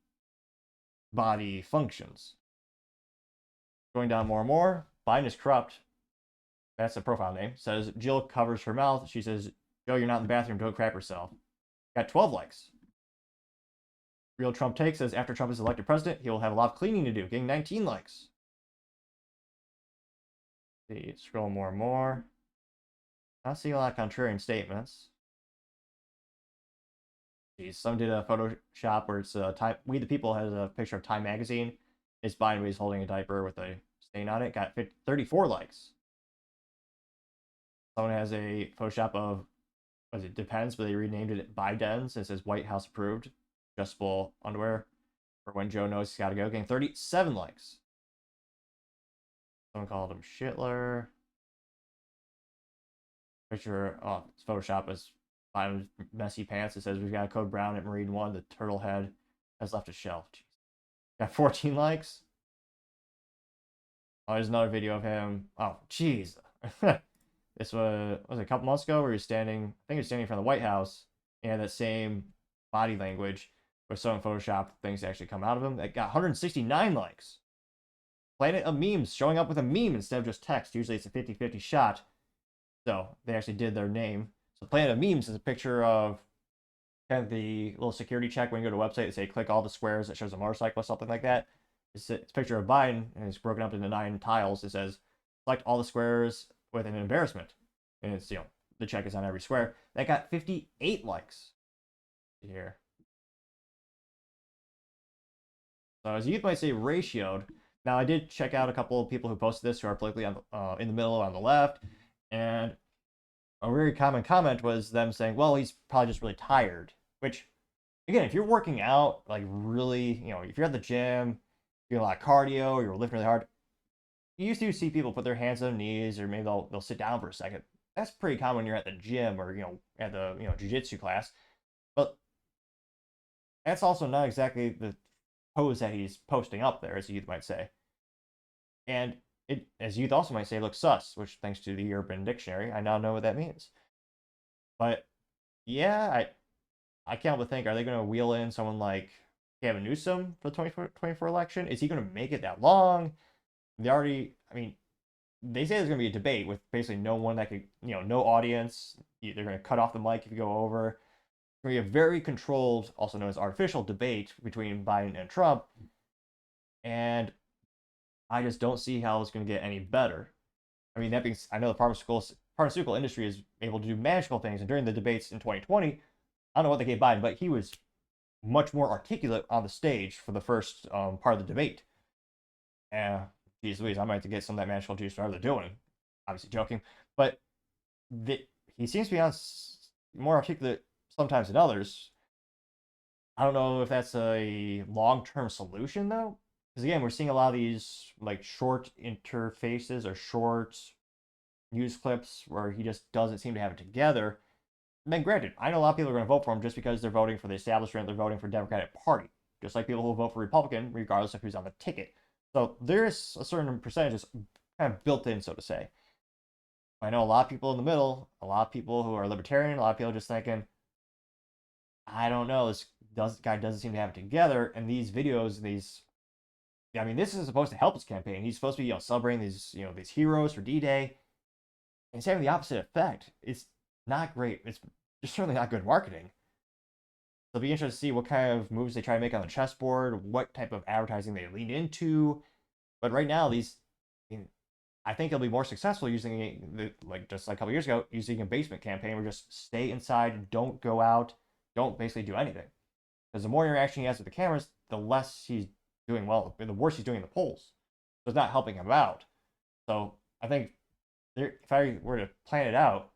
body functions. Going down more and more, Biden is corrupt. That's the profile name. Says Jill covers her mouth. She says, Joe, you're not in the bathroom. Don't crap yourself. Got 12 likes. Real Trump Take says after Trump is elected president, he will have a lot of cleaning to do, getting 19 likes. See, scroll more and more. Not seeing a lot of contrarian statements. Geez, some did a Photoshop where it's Time. We the People has a picture of Time magazine. It's Biden he's holding a diaper with a stain on it. Got 34 likes. Someone has a Photoshop of, what is it, Depends, but they renamed it Biden's. It says White House approved adjustable underwear for when Joe knows he's got to go. Getting 37 likes. Someone called him Shitler. Picture, oh, it's Photoshop is Biden's messy pants. It says we've got Code Brown at Marine 1. The turtle head has left a shell. Jeez. Got 14 likes. Oh, there's another video of him. Oh, jeez. This was a couple months ago where he was standing, I think he was standing in front of the White House, and that same body language where some Photoshop things actually come out of him. That got 169 likes. Planet of Memes showing up with a meme instead of just text. Usually it's a 50-50 shot. So they actually did their name. So Planet of Memes is a picture of kind of the little security check when you go to a website and say click all the squares that shows a motorcycle or something like that. It's a picture of Biden, and it's broken up into 9 tiles. It says select all the squares with an embarrassment. And it's, the check is on every square. That got 58 likes. Here. So as youth might say, ratioed. Now I did check out a couple of people who posted this who are politically on in the middle on the left, and a very common comment was them saying, well, he's probably just really tired. Which, again, if you're working out, like really, if you're at the gym, you're doing a lot of cardio, you're lifting really hard, you used to see people put their hands on their knees, or maybe they'll sit down for a second. That's pretty common when you're at the gym or at the jiu-jitsu class. But that's also not exactly the pose that he's posting up there, as youth might say. And it, as youth also might say, looks sus, which thanks to the Urban Dictionary, I now know what that means. But yeah, I can't but think, are they going to wheel in someone like Gavin Newsom for the 2024 election? Is he going to make it that long? They already, they say there's going to be a debate with basically no one that could, no audience. They're going to cut off the mic if you go over. It's going to be a very controlled, also known as artificial debate between Biden and Trump. And I just don't see how it's going to get any better. I know the pharmaceutical industry is able to do magical things. And during the debates in 2020, I don't know what they gave Biden, but he was much more articulate on the stage for the first part of the debate. And geez Louise, I might have to get some of that magical juice, whatever they're doing. Obviously joking. But he seems to be more articulate sometimes than others. I don't know if that's a long-term solution, though. Because again, we're seeing a lot of these like short interfaces or short news clips where he just doesn't seem to have it together. And then granted, I know a lot of people are going to vote for him just because they're voting for the establishment, they're voting for Democratic Party. Just like people who vote for Republican, regardless of who's on the ticket. So there's a certain percentage that's kind of built in, so to say. I know a lot of people in the middle, a lot of people who are libertarian, a lot of people just thinking, I don't know, this guy doesn't seem to have it together. And these videos, this is supposed to help his campaign. He's supposed to be, celebrating these heroes for D-Day. And it's having the opposite effect. It's not great. It's certainly not good marketing. It'll be interesting to see what kind of moves they try to make on the chessboard, what type of advertising they lean into. But right now, I think they'll be more successful using, just like a couple years ago, using a basement campaign where just stay inside, don't go out, don't basically do anything. Because the more interaction he has with the cameras, the less he's doing well, the worse he's doing in the polls. So it's not helping him out. So I think if I were to plan it out,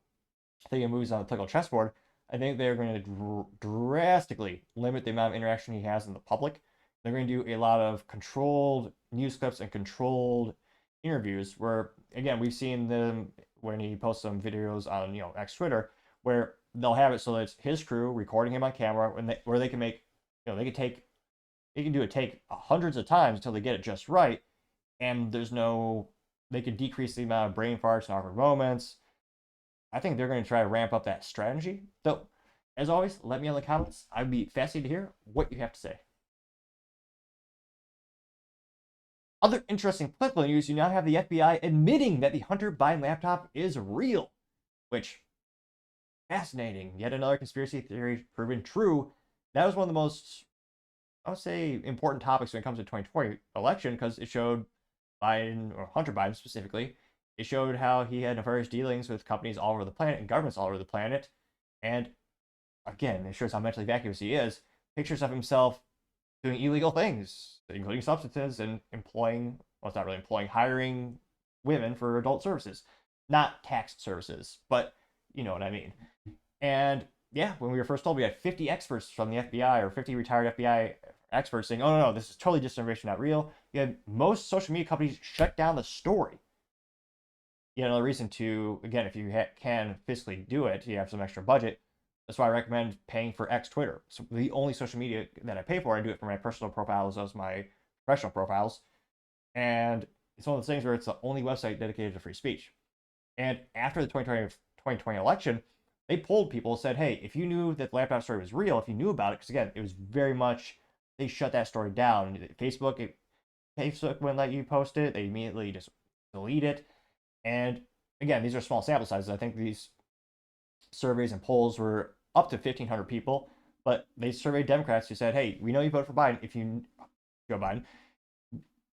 thinking moves on the political chessboard, I think they're going to drastically limit the amount of interaction he has in the public. They're going to do a lot of controlled news clips and controlled interviews where, again, we've seen them when he posts some videos on, X Twitter, where they'll have it so that it's his crew recording him on camera, where they can make, they can do a take hundreds of times until they get it just right. And they can decrease the amount of brain farts and awkward moments. I think they're going to try to ramp up that strategy. So, as always, let me know in the comments. I'd be fascinated to hear what you have to say. Other interesting political news, you now have the FBI admitting that the Hunter Biden laptop is real. Which, fascinating. Yet another conspiracy theory proven true. That was one of the most, I would say, important topics when it comes to the 2020 election, because it showed Biden, or Hunter Biden specifically, It showed how he had nefarious dealings with companies all over the planet and governments all over the planet. And again, it shows how mentally vacuous he is. Pictures of himself doing illegal things, including substances and employing, well, it's not really employing, hiring women for adult services. Not tax services, but you know what I mean. And yeah, when we were first told, we had 50 experts from the FBI or 50 retired FBI experts saying, oh, no, this is totally disinformation, not real. You had most social media companies shut down the story. You know, the reason to, again, if you can physically do it, you have some extra budget. That's why I recommend paying for X Twitter. So the only social media that I pay for, I do it for my personal profiles as my professional profiles. And it's one of those things where it's the only website dedicated to free speech. And after the 2020 election, they polled people and said, hey, if you knew that the laptop story was real, if you knew about it, because again, it was very much, they shut that story down. Facebook wouldn't let you post it. They immediately just delete it. And again, these are small sample sizes. I think these surveys and polls were up to 1,500 people, but they surveyed Democrats who said, hey, we know you voted for Biden. Joe Biden,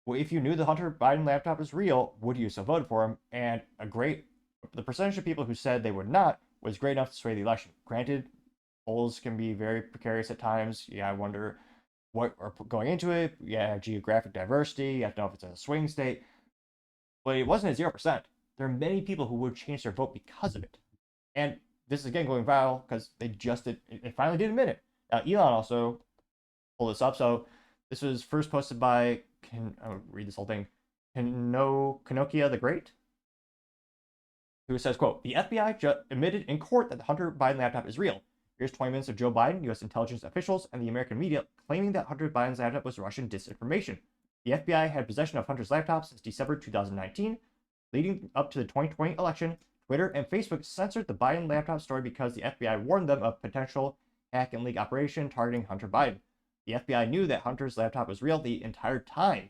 if you knew the Hunter Biden laptop was real, would you still vote for him? And the percentage of people who said they would not was great enough to sway the election. Granted, polls can be very precarious at times. Yeah, I wonder what are going into it. Yeah, geographic diversity. You have to know if it's a swing state. But it wasn't at 0%. There are many people who would change their vote because of it. And this is again going viral because they finally did admit it. Now, Elon also pulled this up. So this was first posted by, I'll read this whole thing, Kanokia the Great, who says, quote, the FBI admitted in court that the Hunter Biden laptop is real. Here's 20 minutes of Joe Biden, U.S. intelligence officials, and the American media claiming that Hunter Biden's laptop was Russian disinformation. The FBI had possession of Hunter's laptop since December 2019. Leading up to the 2020 election, Twitter and Facebook censored the Biden laptop story because the FBI warned them of potential hack and leak operation targeting Hunter Biden. The FBI knew that Hunter's laptop was real the entire time.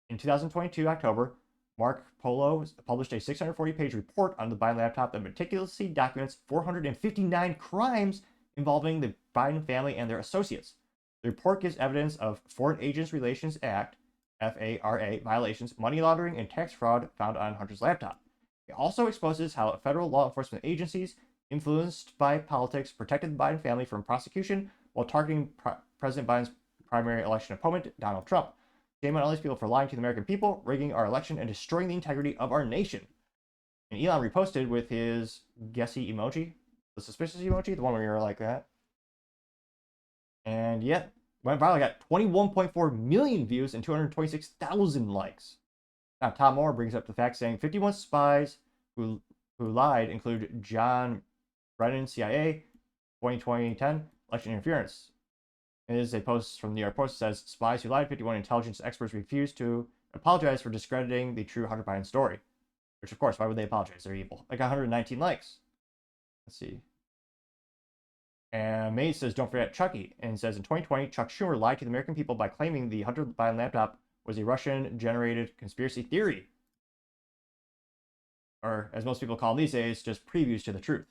In 2022, October, Mark Polo published a 640-page report on the Biden laptop that meticulously documents 459 crimes involving the Biden family and their associates. The report gives evidence of Foreign Agents Relations Act, FARA, violations, money laundering, and tax fraud found on Hunter's laptop. It also exposes how federal law enforcement agencies, influenced by politics, protected the Biden family from prosecution while targeting President Biden's primary election opponent, Donald Trump. Shame on all these people for lying to the American people, rigging our election, and destroying the integrity of our nation. And Elon reposted with his guessy emoji, the suspicious emoji, the one where you're like that. And yeah, went viral. Got 21.4 million views and 226,000 likes. Now, Tom Moore brings up the fact saying 51 spies who lied include John Brennan, CIA, 2010 election interference. It is a post from the New York Post that says spies who lied, 51 intelligence experts refused to apologize for discrediting the true Hunter Biden story. Which, of course, why would they apologize? They're evil. Like 119 likes. Let's see. And Mays says, don't forget Chucky, and says in 2020, Chuck Schumer lied to the American people by claiming the Hunter Biden laptop was a Russian-generated conspiracy theory. Or, as most people call them these days, just previews to the truth.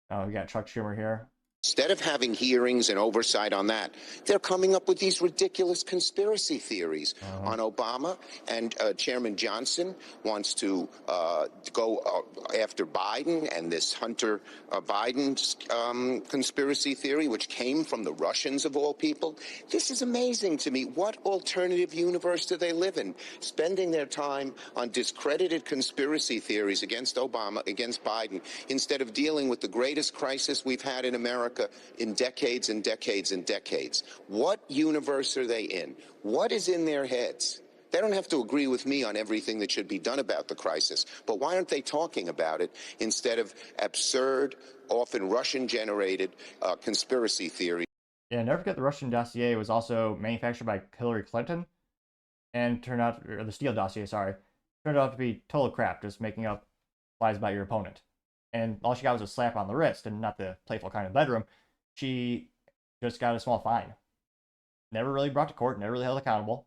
We got Chuck Schumer here. Instead of having hearings and oversight on that, they're coming up with these ridiculous conspiracy theories on Obama. And Chairman Johnson wants to go after Biden and this Hunter Biden's conspiracy theory, which came from the Russians of all people. This is amazing to me. What alternative universe do they live in? Spending their time on discredited conspiracy theories against Obama, against Biden, instead of dealing with the greatest crisis we've had in America in decades and decades and decades. What universe are they in? What is in their heads? They don't have to agree with me on everything that should be done about the crisis, but why aren't they talking about it instead of absurd, often Russian-generated conspiracy theories? Yeah, never forget the Russian dossier was also manufactured by Hillary Clinton and the Steele dossier, turned out to be total crap, just making up lies about your opponent. And all she got was a slap on the wrist, and not the playful kind of bedroom. She just got a small fine. Never really brought to court, never really held accountable.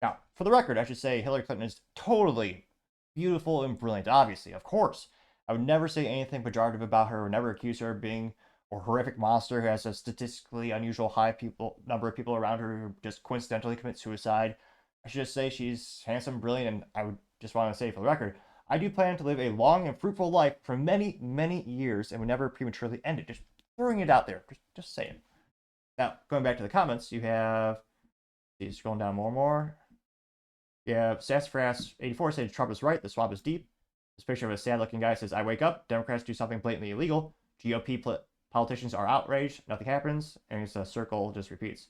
Now, for the record, I should say Hillary Clinton is totally beautiful and brilliant, obviously, of course. I would never say anything pejorative about her, would never accuse her of being a horrific monster who has a statistically unusual high number of people around her who just coincidentally commit suicide. I should just say she's handsome, brilliant, and I would just want to say for the record, I do plan to live a long and fruitful life for many, many years and would never prematurely end it. Just throwing it out there. Just saying. Now, going back to the comments, you have, scrolling down more and more. You have Sassafras84 says Trump is right, the swamp is deep. This picture of a sad-looking guy says, I wake up, Democrats do something blatantly illegal, GOP politicians are outraged, nothing happens, and it's a circle just repeats.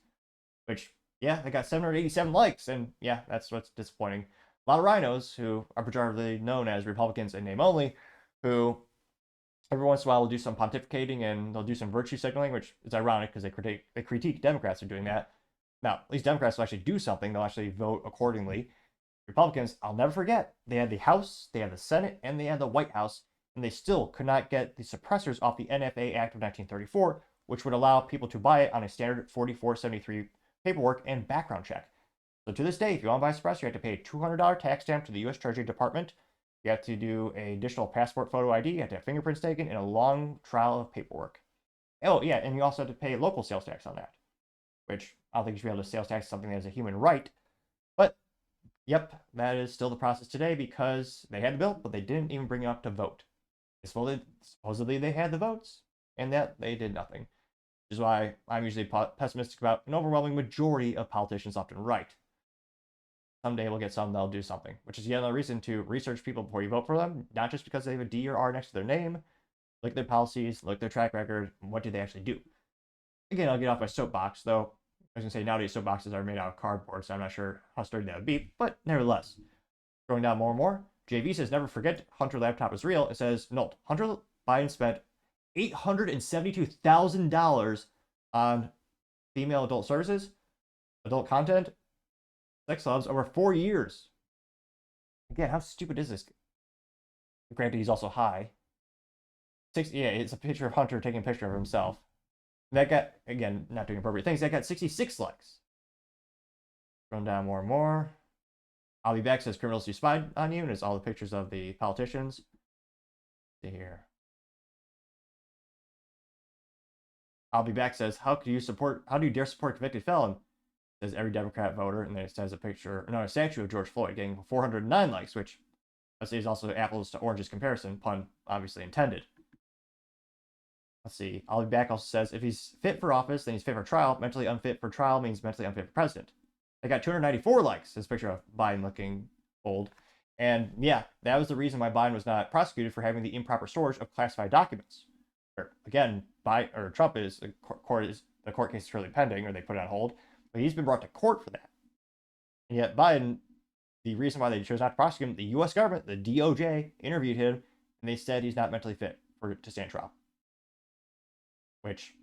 Which, yeah, they got 787 likes, and yeah, that's what's disappointing. A lot of rhinos, who are pejoratively known as Republicans in name only, who every once in a while will do some pontificating and they'll do some virtue signaling, which is ironic because they critique Democrats for doing that. Now, at least Democrats will actually do something. They'll actually vote accordingly. Republicans, I'll never forget, they had the House, they had the Senate, and they had the White House, and they still could not get the suppressors off the NFA Act of 1934, which would allow people to buy it on a standard 4473 paperwork and background check. So to this day, if you want to buy a suppressor, you have to pay a $200 tax stamp to the U.S. Treasury Department. You have to do an additional passport photo ID, you have to have fingerprints taken, and a long trial of paperwork. Oh, yeah, and you also have to pay local sales tax on that, which I don't think you should be able to sales tax something that is a human right. But, yep, that is still the process today because they had the bill, but they didn't even bring it up to vote. Supposedly they had the votes, and that they did nothing. Which is why I'm usually pessimistic about an overwhelming majority of politicians often right. Someday we'll get some that'll do something, which is yet another reason to research people before you vote for them, not just because they have a D or R next to their name. Look at their policies, look at their track record, what do they actually do? Again, I'll get off my soapbox, though. I was going to say nowadays soapboxes are made out of cardboard, so I'm not sure how sturdy that would be, but nevertheless. Going down more and more, JV says, never forget Hunter laptop is real. It says, no, Hunter Biden spent $872,000 on female adult services, adult content, sex clubs over 4 years. Again, how stupid is this? Granted, he's also high. Yeah, it's a picture of Hunter taking a picture of himself. That got, again, not doing appropriate things, that got 66 likes. Going down more and more. I'll be back says criminals who spied on you, and it's all the pictures of the politicians. Let's see here. I'll be back says, how do you dare support a convicted felon? It says every Democrat voter, and then it says a statue of George Floyd getting 409 likes, which let's say is also apples to oranges comparison, pun obviously intended. Let's see. I'll be back also says, if he's fit for office, then he's fit for trial. Mentally unfit for trial means mentally unfit for president. They got 294 likes, this picture of Biden looking old. And yeah, that was the reason why Biden was not prosecuted for having the improper storage of classified documents. Again, Trump is, the court case is currently pending, or they put it on hold, but he's been brought to court for that. And yet Biden, the reason why they chose not to prosecute him, the U.S. government, the DOJ, interviewed him, and they said he's not mentally fit to stand trial. Which,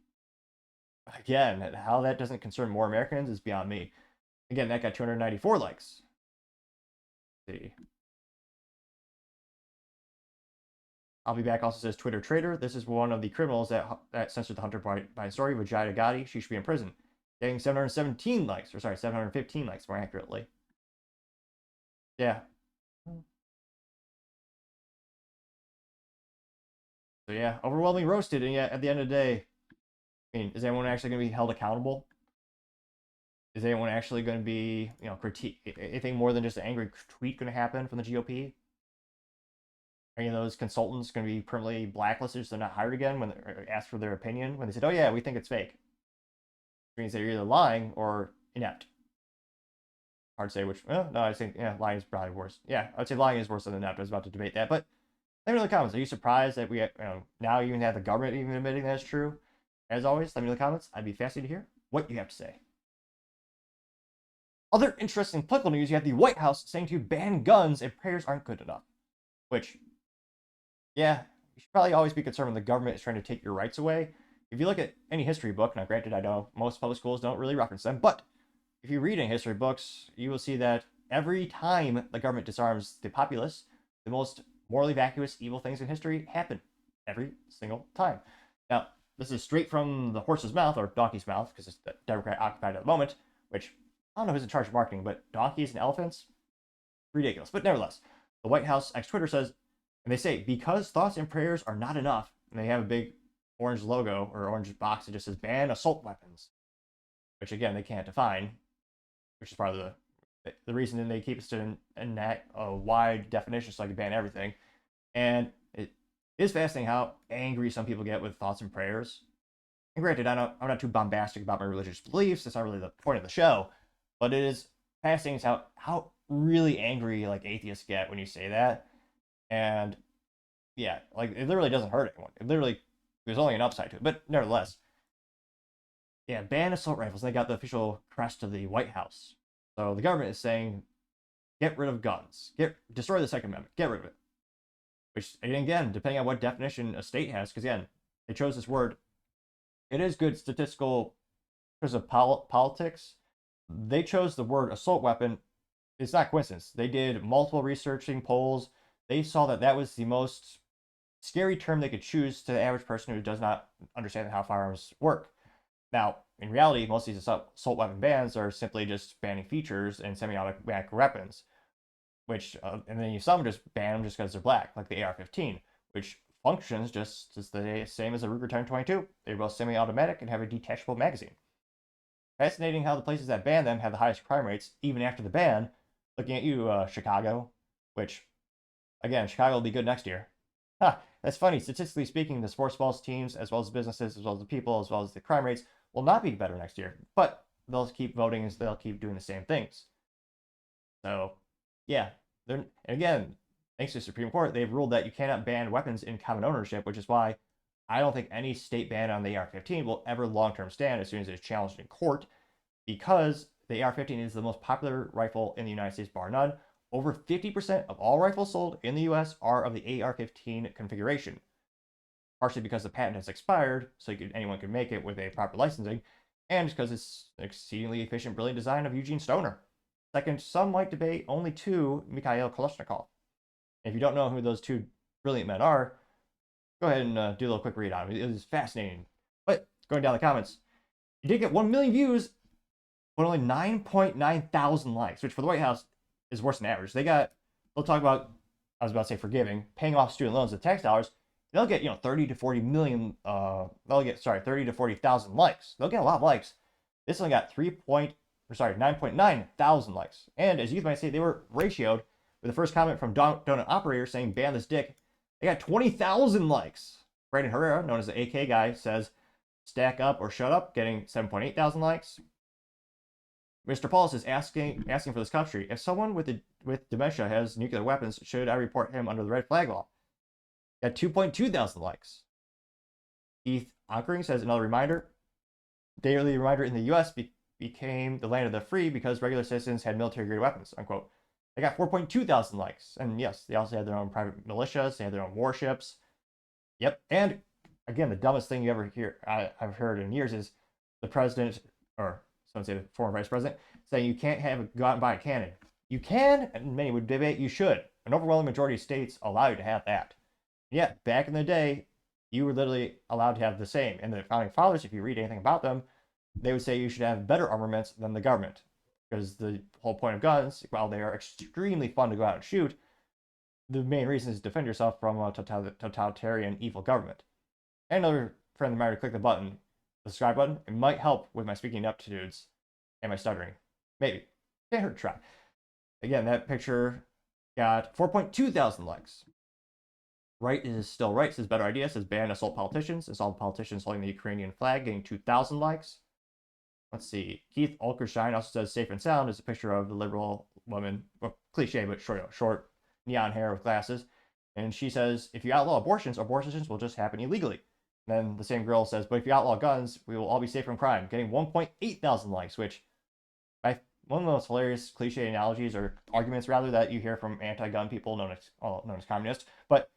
again, how that doesn't concern more Americans is beyond me. Again, that got 294 likes. Let's see. I'll be back also says Twitter traitor. This is one of the criminals that censored the Hunter Biden story. Vagina Gotti, she should be in prison. Getting 715 likes, or sorry, 715 likes more accurately. Yeah. So yeah, overwhelmingly roasted, and yet at the end of the day, I mean, is anyone actually going to be held accountable? Is anyone actually going to be, critique anything more than just an angry tweet going to happen from the GOP? Are any of those consultants going to be permanently blacklisted so they're not hired again when they're asked for their opinion? When they said, oh yeah, we think it's fake. Which means they're either lying or inept. Hard to say which. No, I think lying is probably worse. Yeah, I'd say lying is worse than inept. I was about to debate that, but let me know in the comments. Are you surprised that we now even have the government even admitting that it's true? As always, let me know in the comments. I'd be fascinated to hear what you have to say. Other interesting political news, you have the White House saying to ban guns if prayers aren't good enough. Which, yeah, you should probably always be concerned when the government is trying to take your rights away. If you look at any history book, now granted I know most public schools don't really reference them, but if you read in history books, you will see that every time the government disarms the populace, the most morally vacuous, evil things in history happen. Every single time. Now, this is straight from the horse's mouth, or donkey's mouth, because it's the Democrat occupied at the moment, which I don't know who's in charge of marketing, but donkeys and elephants? Ridiculous. But nevertheless, the White House ex Twitter says, and they say, because thoughts and prayers are not enough, and they have a big orange logo, or orange box that just says ban assault weapons, which again, they can't define, which is part of the The reason they keep it in that wide definition so I can ban everything. And it is fascinating how angry some people get with thoughts and prayers. And granted, I'm not too bombastic about my religious beliefs. That's not really the point of the show. But it is fascinating how really angry like atheists get when you say that. And yeah, like it literally doesn't hurt anyone. There's only an upside to it. But nevertheless, yeah, ban assault rifles. They got the official crest of the White House. So the government is saying, get rid of guns. Destroy the Second Amendment. Get rid of it. Which, again, depending on what definition a state has, because again, they chose this word. It is good statistical because of politics. They chose the word assault weapon. It's not coincidence. They did multiple researching polls. They saw that was the most scary term they could choose to the average person who does not understand how firearms work. Now, in reality, most of these assault weapon bans are simply just banning features and semi-automatic weapons, which, and then some just ban them just because they're black, like the AR-15, which functions just as the same as a Ruger 1022. They're both semi-automatic and have a detachable magazine. Fascinating how the places that ban them have the highest crime rates, even after the ban. Looking at you, Chicago, which, again, Chicago will be good next year. That's funny. Statistically speaking, the sports balls teams, as well as businesses, as well as the people, as well as the crime rates, will not be better next year. But they'll keep voting and they'll keep doing the same things. So, yeah. And again, thanks to the Supreme Court, they've ruled that you cannot ban weapons in common ownership, which is why I don't think any state ban on the AR-15 will ever long-term stand as soon as it's challenged in court, because the AR-15 is the most popular rifle in the United States, bar none. Over 50% of all rifles sold in the U.S. are of the AR-15 configuration, partially because the patent has expired, so anyone can make it with a proper licensing, and because it's an exceedingly efficient, brilliant design of Eugene Stoner. Second, some might debate only to Mikhail Kalashnikov. If you don't know who those two brilliant men are, go ahead and do a little quick read on it. It was fascinating. But going down the comments, it did get 1 million views, but only 9.9 thousand likes, which for the White House is worse than average. They'll talk about, I was about to say forgiving, paying off student loans with tax dollars. They'll get 30 to 40 million. They'll get 30 to 40,000 likes. They'll get a lot of likes. This only got 9.9 thousand likes. And as you might say, they were ratioed with the first comment from Donut Operator saying ban this dick. They got 20,000 likes. Brandon Herrera, known as the AK guy, says stack up or shut up, getting 7.8 thousand likes. Mr. Paulus is asking for this country, if someone with dementia has nuclear weapons, should I report him under the red flag law? Got 2.2 thousand likes. Keith Onkering says another reminder. Daily reminder in the U.S. became the land of the free because regular citizens had military-grade weapons, unquote. They got 4.2 thousand likes. And yes, they also had their own private militias. They had their own warships. Yep. And again, the dumbest thing you ever I've heard in years is the president, or someone say the former vice president, saying you can't go out and buy a cannon. You can, and many would debate you should. An overwhelming majority of states allow you to have that. Yeah, back in the day, you were literally allowed to have the same. And the founding fathers, if you read anything about them, they would say you should have better armaments than the government. Because the whole point of guns, while they are extremely fun to go out and shoot, the main reason is to defend yourself from a totalitarian evil government. And another friend of mine, click the button, the subscribe button. It might help with my speaking aptitudes and my stuttering. Maybe. Can't hurt to try. Again, that picture got 4.2 thousand likes. Right is still right, says better idea, says ban assault politicians. Assault politicians holding the Ukrainian flag, getting 2,000 likes. Let's see. Keith Olkerstein also says safe and sound is a picture of the liberal woman, well, cliche, but short neon hair with glasses. And she says, if you outlaw abortions will just happen illegally. And then the same girl says, but if you outlaw guns, we will all be safe from crime, getting 1.8 thousand likes, which one of the most hilarious cliche analogies or arguments rather that you hear from anti-gun people known as communists. But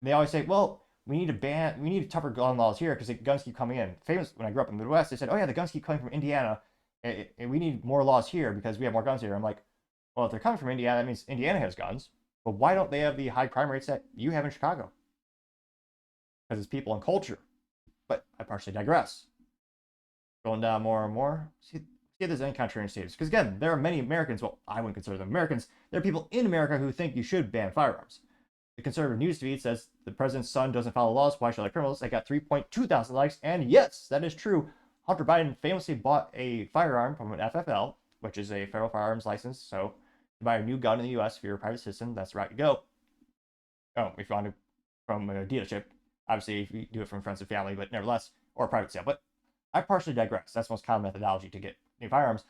they always say, well, we need tougher gun laws here because the guns keep coming in. Famous, when I grew up in the Midwest, they said, oh yeah, the guns keep coming from Indiana, and we need more laws here because we have more guns here. I'm like, well, if they're coming from Indiana, that means Indiana has guns. But why don't they have the high crime rates that you have in Chicago? Because it's people and culture. But I partially digress. Going down more and more. See if there's any contrarian states. Because again, there are many Americans, well, I wouldn't consider them Americans. There are people in America who think you should ban firearms. The conservative news feed says the president's son doesn't follow laws. Why should I like criminals? I got 3.2 thousand likes. And yes, that is true. Hunter Biden famously bought a firearm from an FFL, which is a federal firearms license. So to buy a new gun in the U.S., if you're a private citizen, that's the route you go. Oh, if you want to from a dealership, obviously if you do it from friends and family, but nevertheless, or a private sale. But I partially digress. That's the most common methodology to get new firearms.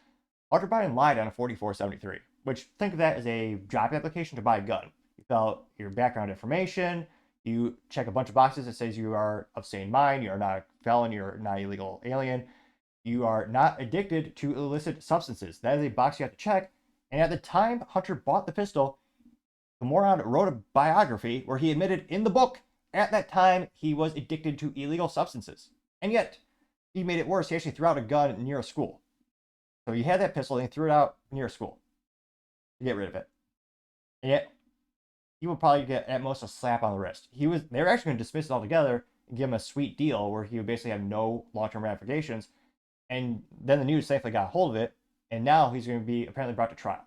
Hunter Biden lied on a 4473, which think of that as a job application to buy a gun. You fill out your background information, you check a bunch of boxes that says you are of sane mind, you are not a felon, you're not an illegal alien, you are not addicted to illicit substances. That is a box you have to check. And at the time Hunter bought the pistol, the moron wrote a biography where he admitted in the book at that time he was addicted to illegal substances. And yet, he made it worse. He actually threw out a gun near a school. So he had that pistol and he threw it out near a school to get rid of it. And yet, he would probably get at most a slap on the wrist. They were actually going to dismiss it altogether and give him a sweet deal where he would basically have no long-term ramifications. And then the news thankfully got a hold of it, and now he's going to be apparently brought to trial.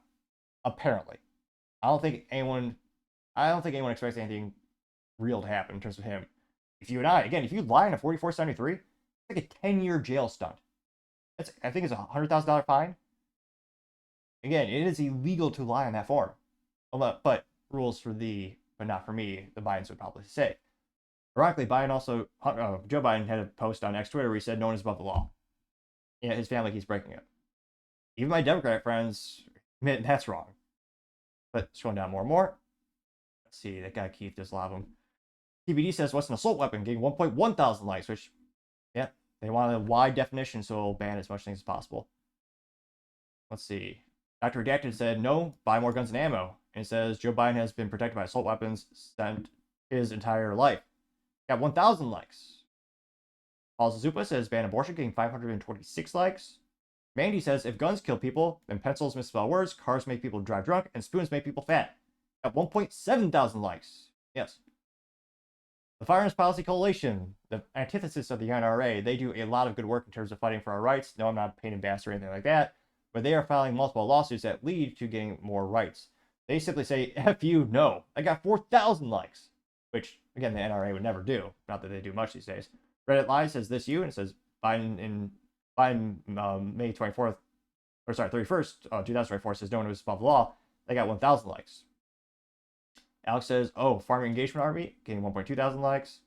Apparently. I don't think anyone expects anything real to happen in terms of him. If you lie in a 4473, it's like a 10-year jail stunt. I think it's a $100,000 fine. Again, it is illegal to lie on that form. But rules for thee, but not for me, the Bidens would probably say. Ironically, Joe Biden had a post on X Twitter where he said no one is above the law. Yeah, his family keeps breaking it. Even my Democratic friends admit that's wrong. But scrolling down more and more. Let's see, that guy Keith, there's a lot of them. TBD says, what's an assault weapon? Getting 1.1 thousand likes, which, yeah, they want a wide definition, so it'll ban as much things as possible. Let's see. Dr. Redacted said, no, buy more guns and ammo. And it says, Joe Biden has been protected by assault weapons since his entire life. Got 1,000 likes. Paul Zupa says, ban abortion, getting 526 likes. Mandy says, if guns kill people, then pencils misspell words, cars make people drive drunk, and spoons make people fat. Got 1.7 thousand likes. Yes. The Firearms Policy Coalition, the antithesis of the NRA, they do a lot of good work in terms of fighting for our rights. No, I'm not a pain in bass or anything like that, but they are filing multiple lawsuits that lead to getting more rights. They simply say, F you, no. I got 4,000 likes, which, again, the NRA would never do. Not that they do much these days. Reddit Live says this you, and it says Biden May 24th, or sorry, 31st, 2024 says no one was above the law. They got 1,000 likes. Alex says, oh, Farming Engagement Army, getting 1.2 thousand likes.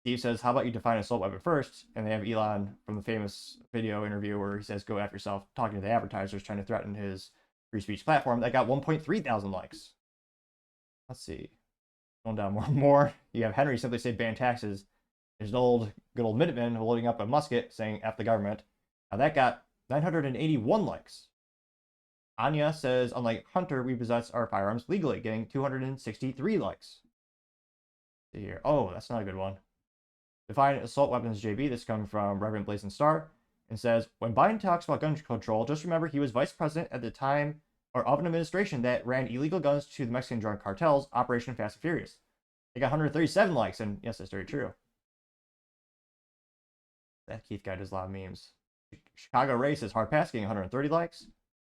Steve says, how about you define assault weapon first? And they have Elon from the famous video interview where he says, go after yourself, talking to the advertisers, trying to threaten his free speech platform. That got 1.3 thousand likes. Let's see. Going down more and more. You have Henry simply say ban taxes. There's an good old Minuteman holding up a musket saying F the government. Now that got 981 likes. Anya says, unlike Hunter, we possess our firearms legally, getting 263 likes. See here. Oh, that's not a good one. Define assault weapons JB. This comes from Reverend Blazing Star and says, when Biden talks about gun control, just remember he was vice president at the time of an administration that ran illegal guns to the Mexican drug cartels, Operation Fast and Furious. They got 137 likes, and yes, that's very true. That Keith guy does a lot of memes. Chicago Ray says hard pass, getting 130 likes.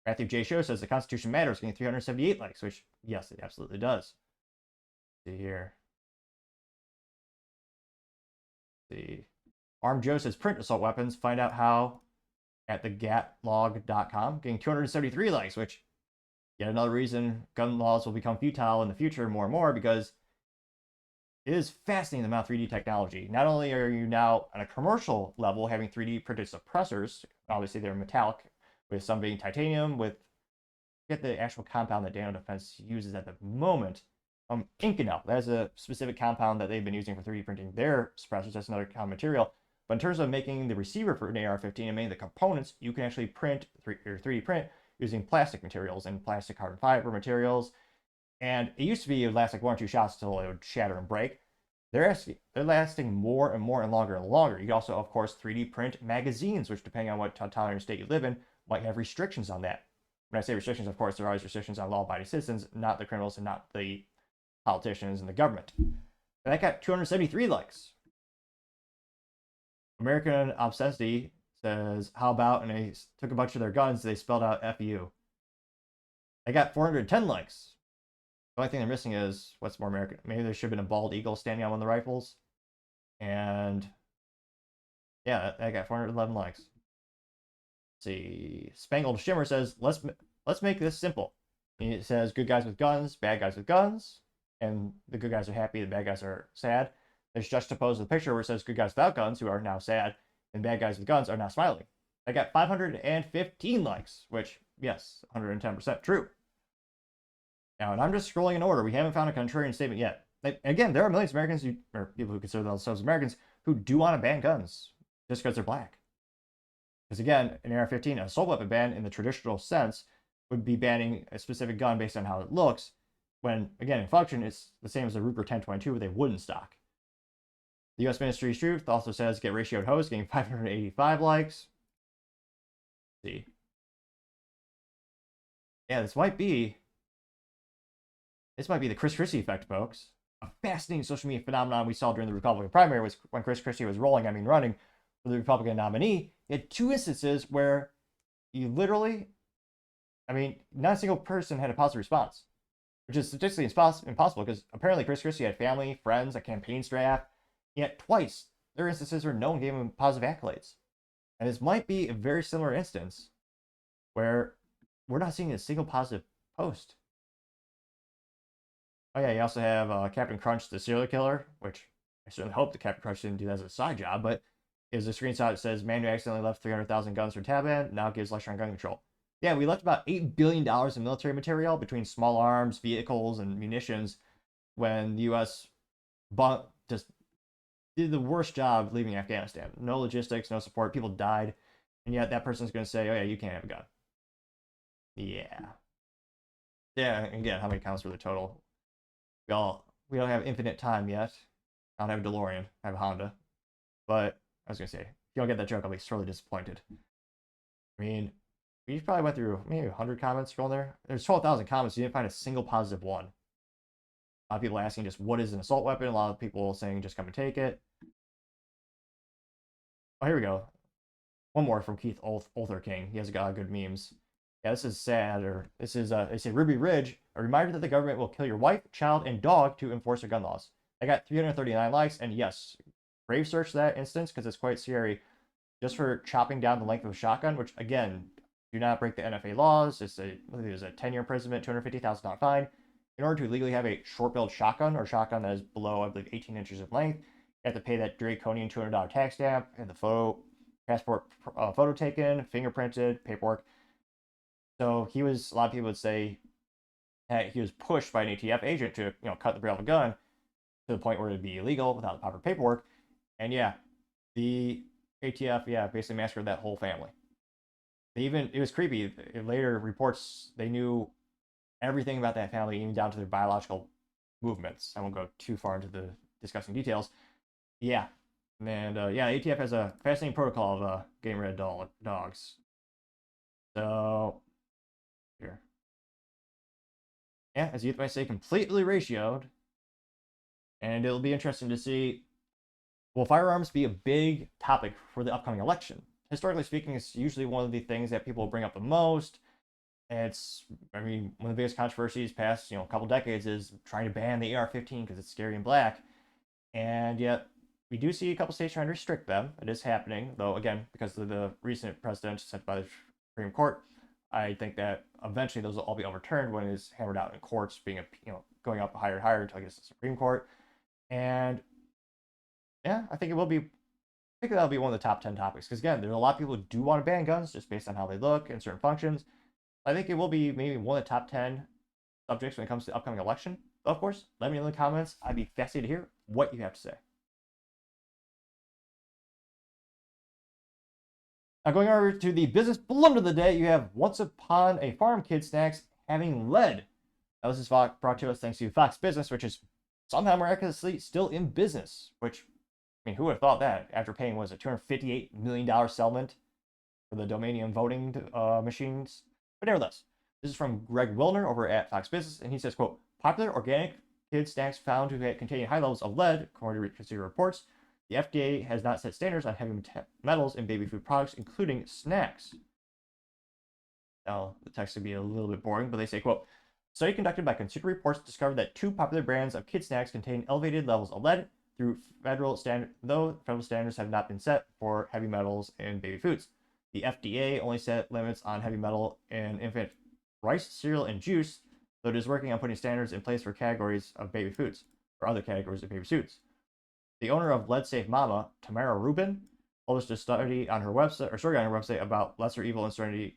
Matthew J. Show says the Constitution matters, getting 378 likes, which, yes, it absolutely does. Let's see here. Let's see. Armed Joe says print assault weapons. Find out how at thegatlog.com, getting 273 likes, which, yet another reason gun laws will become futile in the future more and more, because it is fascinating the amount of 3D technology. Not only are you now on a commercial level having 3D printed suppressors, obviously they're metallic, with some being titanium, get the actual compound that Dano Defense uses at the moment. Inconel, that is a specific compound that they've been using for 3D printing their suppressors. That's another common material. But in terms of making the receiver for an AR-15 and making the components, you can actually print or 3D print using plastic materials and plastic carbon fiber materials. And it used to be it would last like 1 or 2 shots until it would shatter and break. They're lasting more and more and longer and longer. You can also, of course, 3D print magazines, which depending on what totalitarian state you live in, might have restrictions on that. When I say restrictions, of course, there are always restrictions on law-abiding citizens, not the criminals and not the politicians and the government. And that got 273 likes. American Obsessity says, how about, and they took a bunch of their guns, they spelled out FU. They got 410 likes. The only thing they're missing is, what's more American? Maybe there should have been a bald eagle standing on one of the rifles. And yeah, that got 411 likes. see, Spangled Shimmer says, let's make this simple. And it says good guys with guns, bad guys with guns, and the good guys are happy, the bad guys are sad. There's juxtaposed with a picture where it says good guys without guns, who are now sad, and bad guys with guns are now smiling. I got 515 likes, which, yes, 110% true. Now, and I'm just scrolling in order. We haven't found a contrarian statement yet. Again, there are millions of Americans, or people who consider themselves Americans, who do want to ban guns just because they're black. Because again, an AR-15, an assault weapon ban in the traditional sense, would be banning a specific gun based on how it looks, when, again, in function, it's the same as a Ruger 1022 with a wooden stock. The U.S. Ministry of Truth also says get ratioed hose, getting 585 likes. Let's see. Yeah, this might be the Chris Christie effect, folks. A fascinating social media phenomenon we saw during the Republican primary was when Chris Christie was running for the Republican nominee. He had two instances where you literally, not a single person had a positive response, which is statistically impossible because apparently Chris Christie had family, friends, a campaign staff, yet twice there are instances where no one gave him positive accolades. And this might be a very similar instance where we're not seeing a single positive post. Oh yeah, you also have Captain Crunch, the serial killer, which I certainly hope that Captain Crunch didn't do that as a side job, but is a screenshot that says, man who accidentally left 300,000 guns for Taliban now gives lecture on gun control. Yeah, we left about $8 billion in military material between small arms, vehicles, and munitions when the U.S. just did the worst job leaving Afghanistan. No logistics, no support, people died, and yet that person's going to say, oh yeah, you can't have a gun. Yeah. Yeah, again, how many counts were the total? We don't have infinite time yet. I don't have a DeLorean. I have a Honda. But I was going to say, if you don't get that joke, I'll be sorely disappointed. We probably went through maybe 100 comments going there. There's 12,000 comments. You didn't find a single positive one. A lot of people asking just what is an assault weapon. A lot of people saying just come and take it. Oh, here we go. One more from Keith Olther King. He has got good memes. Yeah, this is sad. Or this is they say Ruby Ridge, a reminder that the government will kill your wife, child, and dog to enforce their gun laws. I got 339 likes, and yes, brave search that instance because it's quite scary. Just for chopping down the length of a shotgun, which again, do not break the NFA laws. It's a 10-year imprisonment, $250,000 fine. In order to legally have a short-barreled shotgun or shotgun that is below, I believe, 18 inches in length, you have to pay that draconian $200 tax stamp and the passport photo taken, fingerprinted, paperwork. So a lot of people would say that he was pushed by an ATF agent to, cut the barrel of a gun to the point where it'd be illegal without the proper paperwork. And yeah, the ATF, basically massacred that whole family. It was creepy. Later reports, they knew everything about that family, even down to their biological movements. I won't go too far into the discussing details. Yeah. And ATF has a fascinating protocol of getting rid of dogs. So, here. Yeah, as youth might say, completely ratioed. And it'll be interesting to see, will firearms be a big topic for the upcoming election? Historically speaking, it's usually one of the things that people bring up the most. It's, one of the biggest controversies past, a couple decades is trying to ban the AR-15 because it's scary and black. And yet, we do see a couple states trying to restrict them. It is happening, though, again, because of the recent precedent set by the Supreme Court. I think that eventually those will all be overturned when it is hammered out in courts, being going up higher and higher until it gets to the Supreme Court. And yeah, I think that'll be one of the top 10 topics. Because again, there's a lot of people who do want to ban guns just based on how they look and certain functions. I think it will be maybe one of the top 10 subjects when it comes to the upcoming election. Of course, let me know in the comments. I'd be fascinated to hear what you have to say. Now, going over to the business blunder of the day, you have Once Upon a Farm Kid Snacks having lead. Now, this is brought to us thanks to Fox Business, which is somehow miraculously still in business. Which, who would have thought that after paying, a $258 million settlement for the Dominion voting machines? But nevertheless, this is from Greg Wilner over at Fox Business, and he says, quote, popular organic kid snacks found to contain high levels of lead, according to consumer reports. The FDA has not set standards on heavy metals in baby food products, including snacks. Now, the text would be a little bit boring, but they say, quote, study conducted by Consumer Reports discovered that 2 popular brands of kid snacks contain elevated levels of lead though federal standards have not been set for heavy metals in baby foods. The FDA only set limits on heavy metal in infant rice, cereal, and juice, though it is working on putting standards in place for categories of baby foods, or other categories of baby foods. The owner of Lead Safe Mama, Tamara Rubin, published a study on her website, or story on her website about lesser evil and Serenity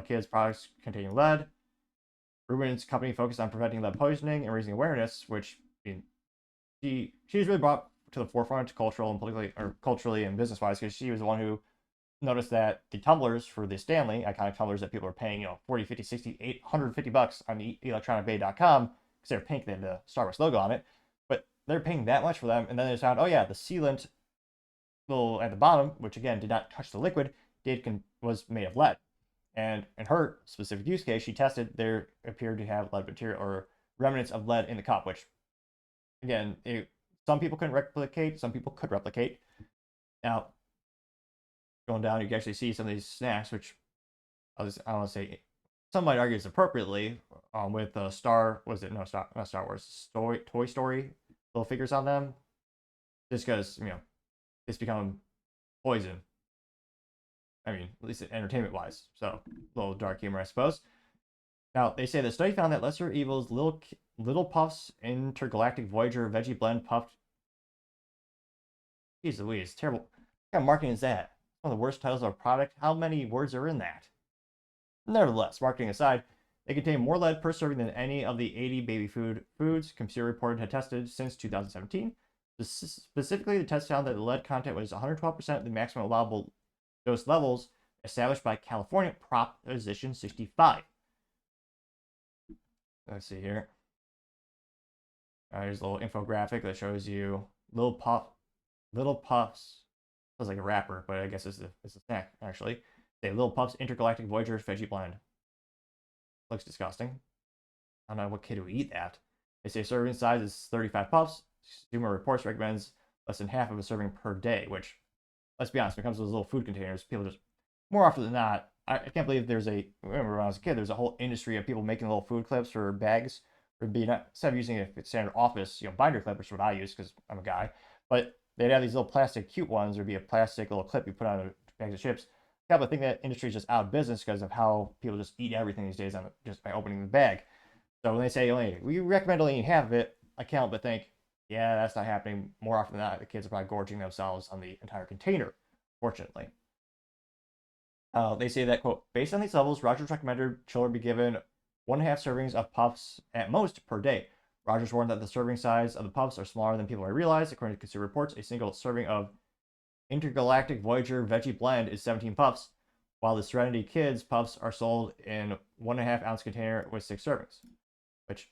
kids products containing lead. Rubin's company focused on preventing lead poisoning and raising awareness, which she's really brought to the forefront culturally and business wise, because she was the one who noticed that the tumblers for the Stanley, iconic tumblers that people are paying, 40, 50, 60, $850 on electronicbay.com because they're pink, they have the Starbucks logo on it, but they're paying that much for them, and then they found, oh yeah, the sealant little at the bottom, which again did not touch the liquid, was made of lead. And in her specific use case, she tested there appeared to have lead material or remnants of lead in the cup, which again, some people couldn't replicate, some people could replicate. Now, going down, you can actually see some of these snacks, which I don't want to say, some might argue is appropriately, with not Star Wars, Toy Story little figures on them, just because it's become poison. I mean, at least entertainment wise. So a little dark humor, I suppose. Now they say the study found that Lesser Evil's Little Puffs Intergalactic Voyager Veggie Blend Puffed. Jeez Louise, terrible. What kind of marketing is that? One of the worst titles of a product. How many words are in that? Nevertheless, marketing aside, they contain more lead per serving than any of the 80 baby foods Computer reported had tested since 2017. Specifically, the test found that the lead content was 112% of the maximum allowable dose levels established by California Proposition 65. Let's see here. Here's a little infographic that shows you Little Puffs. Sounds like a wrapper, but I guess it's a snack, actually. Say Little Puffs Intergalactic Voyager Veggie Blend. Looks disgusting. I don't know what kid would eat that. They say serving size is 35 puffs. Consumer Reports recommends less than half of a serving per day, which, let's be honest, when it comes to those little food containers, people just, more often than not, I can't believe I remember when I was a kid, there's a whole industry of people making little food clips or bags, instead of using a standard office, binder clip, which is what I use because I'm a guy, but they'd have these little plastic cute ones, or be a plastic little clip you put on bags of chips. I think that industry is just out of business because of how people just eat everything these days just by opening the bag. So when they say we recommend only eating half of it, I can't but think, yeah, that's not happening. More often than not, the kids are probably gorging themselves on the entire container, fortunately. They say that, quote, based on these levels, Rogers recommended children be given 1.5 servings of puffs at most per day. Rogers warned that the serving size of the puffs are smaller than people might realize. According to Consumer Reports, a single serving of Intergalactic Voyager Veggie Blend is 17 puffs, while the Serenity Kids puffs are sold in 1.5 ounce container with 6 servings. Which,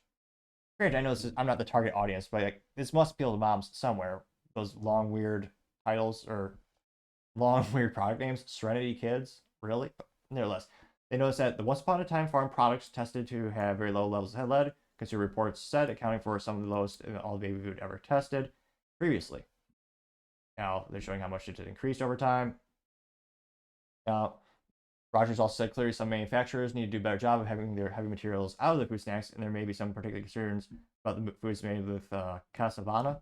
granted, I know I'm not the target audience, but this must appeal to moms somewhere. Those long, weird titles or long, weird product names. Serenity Kids, really? But nevertheless, they noticed that the Once Upon a Time farm products tested to have very low levels of lead. Consumer Reports said, accounting for some of the lowest in all baby food ever tested previously. Now, they're showing how much it increased over time. Now, Rogers also said clearly some manufacturers need to do a better job of having their heavy materials out of the food snacks, and there may be some particular concerns about the foods made with cassavana.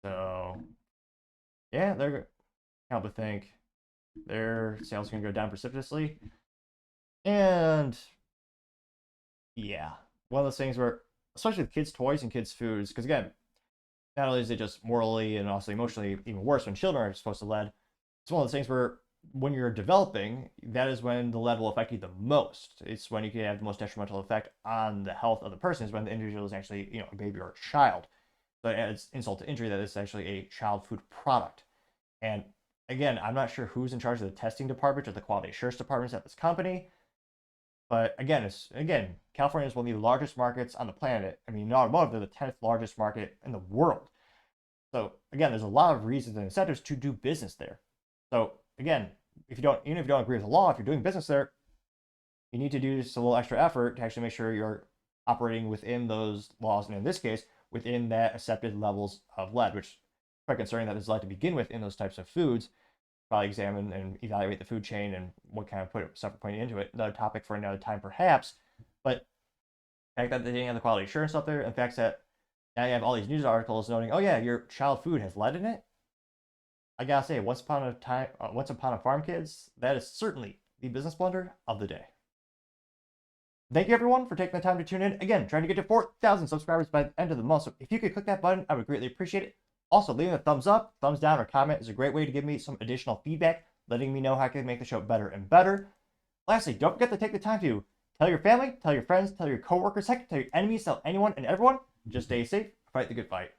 So, yeah, they're help to think their sales are going to go down precipitously. And, yeah, one of those things where, especially with kids' toys and kids' foods, because again, not only is it just morally and also emotionally even worse when children are exposed to lead, it's one of those things where when you're developing, that is when the lead will affect you the most. It's when you can have the most detrimental effect on the health of the person, is when the individual is actually, a baby or a child. So it adds insult to injury that it's actually a child food product. And again, I'm not sure who's in charge of the testing department or the quality assurance departments at this company. But again, California is one of the largest markets on the planet. I mean, in automotive, they're the 10th largest market in the world. So again, there's a lot of reasons and incentives to do business there. So again, even if you don't agree with the law, if you're doing business there, you need to do just a little extra effort to actually make sure you're operating within those laws, and in this case, within that accepted levels of lead, which is quite concerning that there's lead to begin with in those types of foods. Probably examine and evaluate the food chain and what kind of stuff we're putting into it. Another topic for another time, perhaps. But the fact that they didn't have the quality assurance up there, and the fact that now you have all these news articles noting, oh yeah, your child food has lead in it. I gotta say, once upon a farm, kids, that is certainly the business blunder of the day. Thank you everyone for taking the time to tune in. Again, trying to get to 4,000 subscribers by the end of the month. So if you could click that button, I would greatly appreciate it. Also, leaving a thumbs up, thumbs down, or comment is a great way to give me some additional feedback, letting me know how I can make the show better and better. Lastly, don't forget to take the time to tell your family, tell your friends, tell your coworkers, heck, tell your enemies, tell anyone and everyone. Just stay safe, fight the good fight.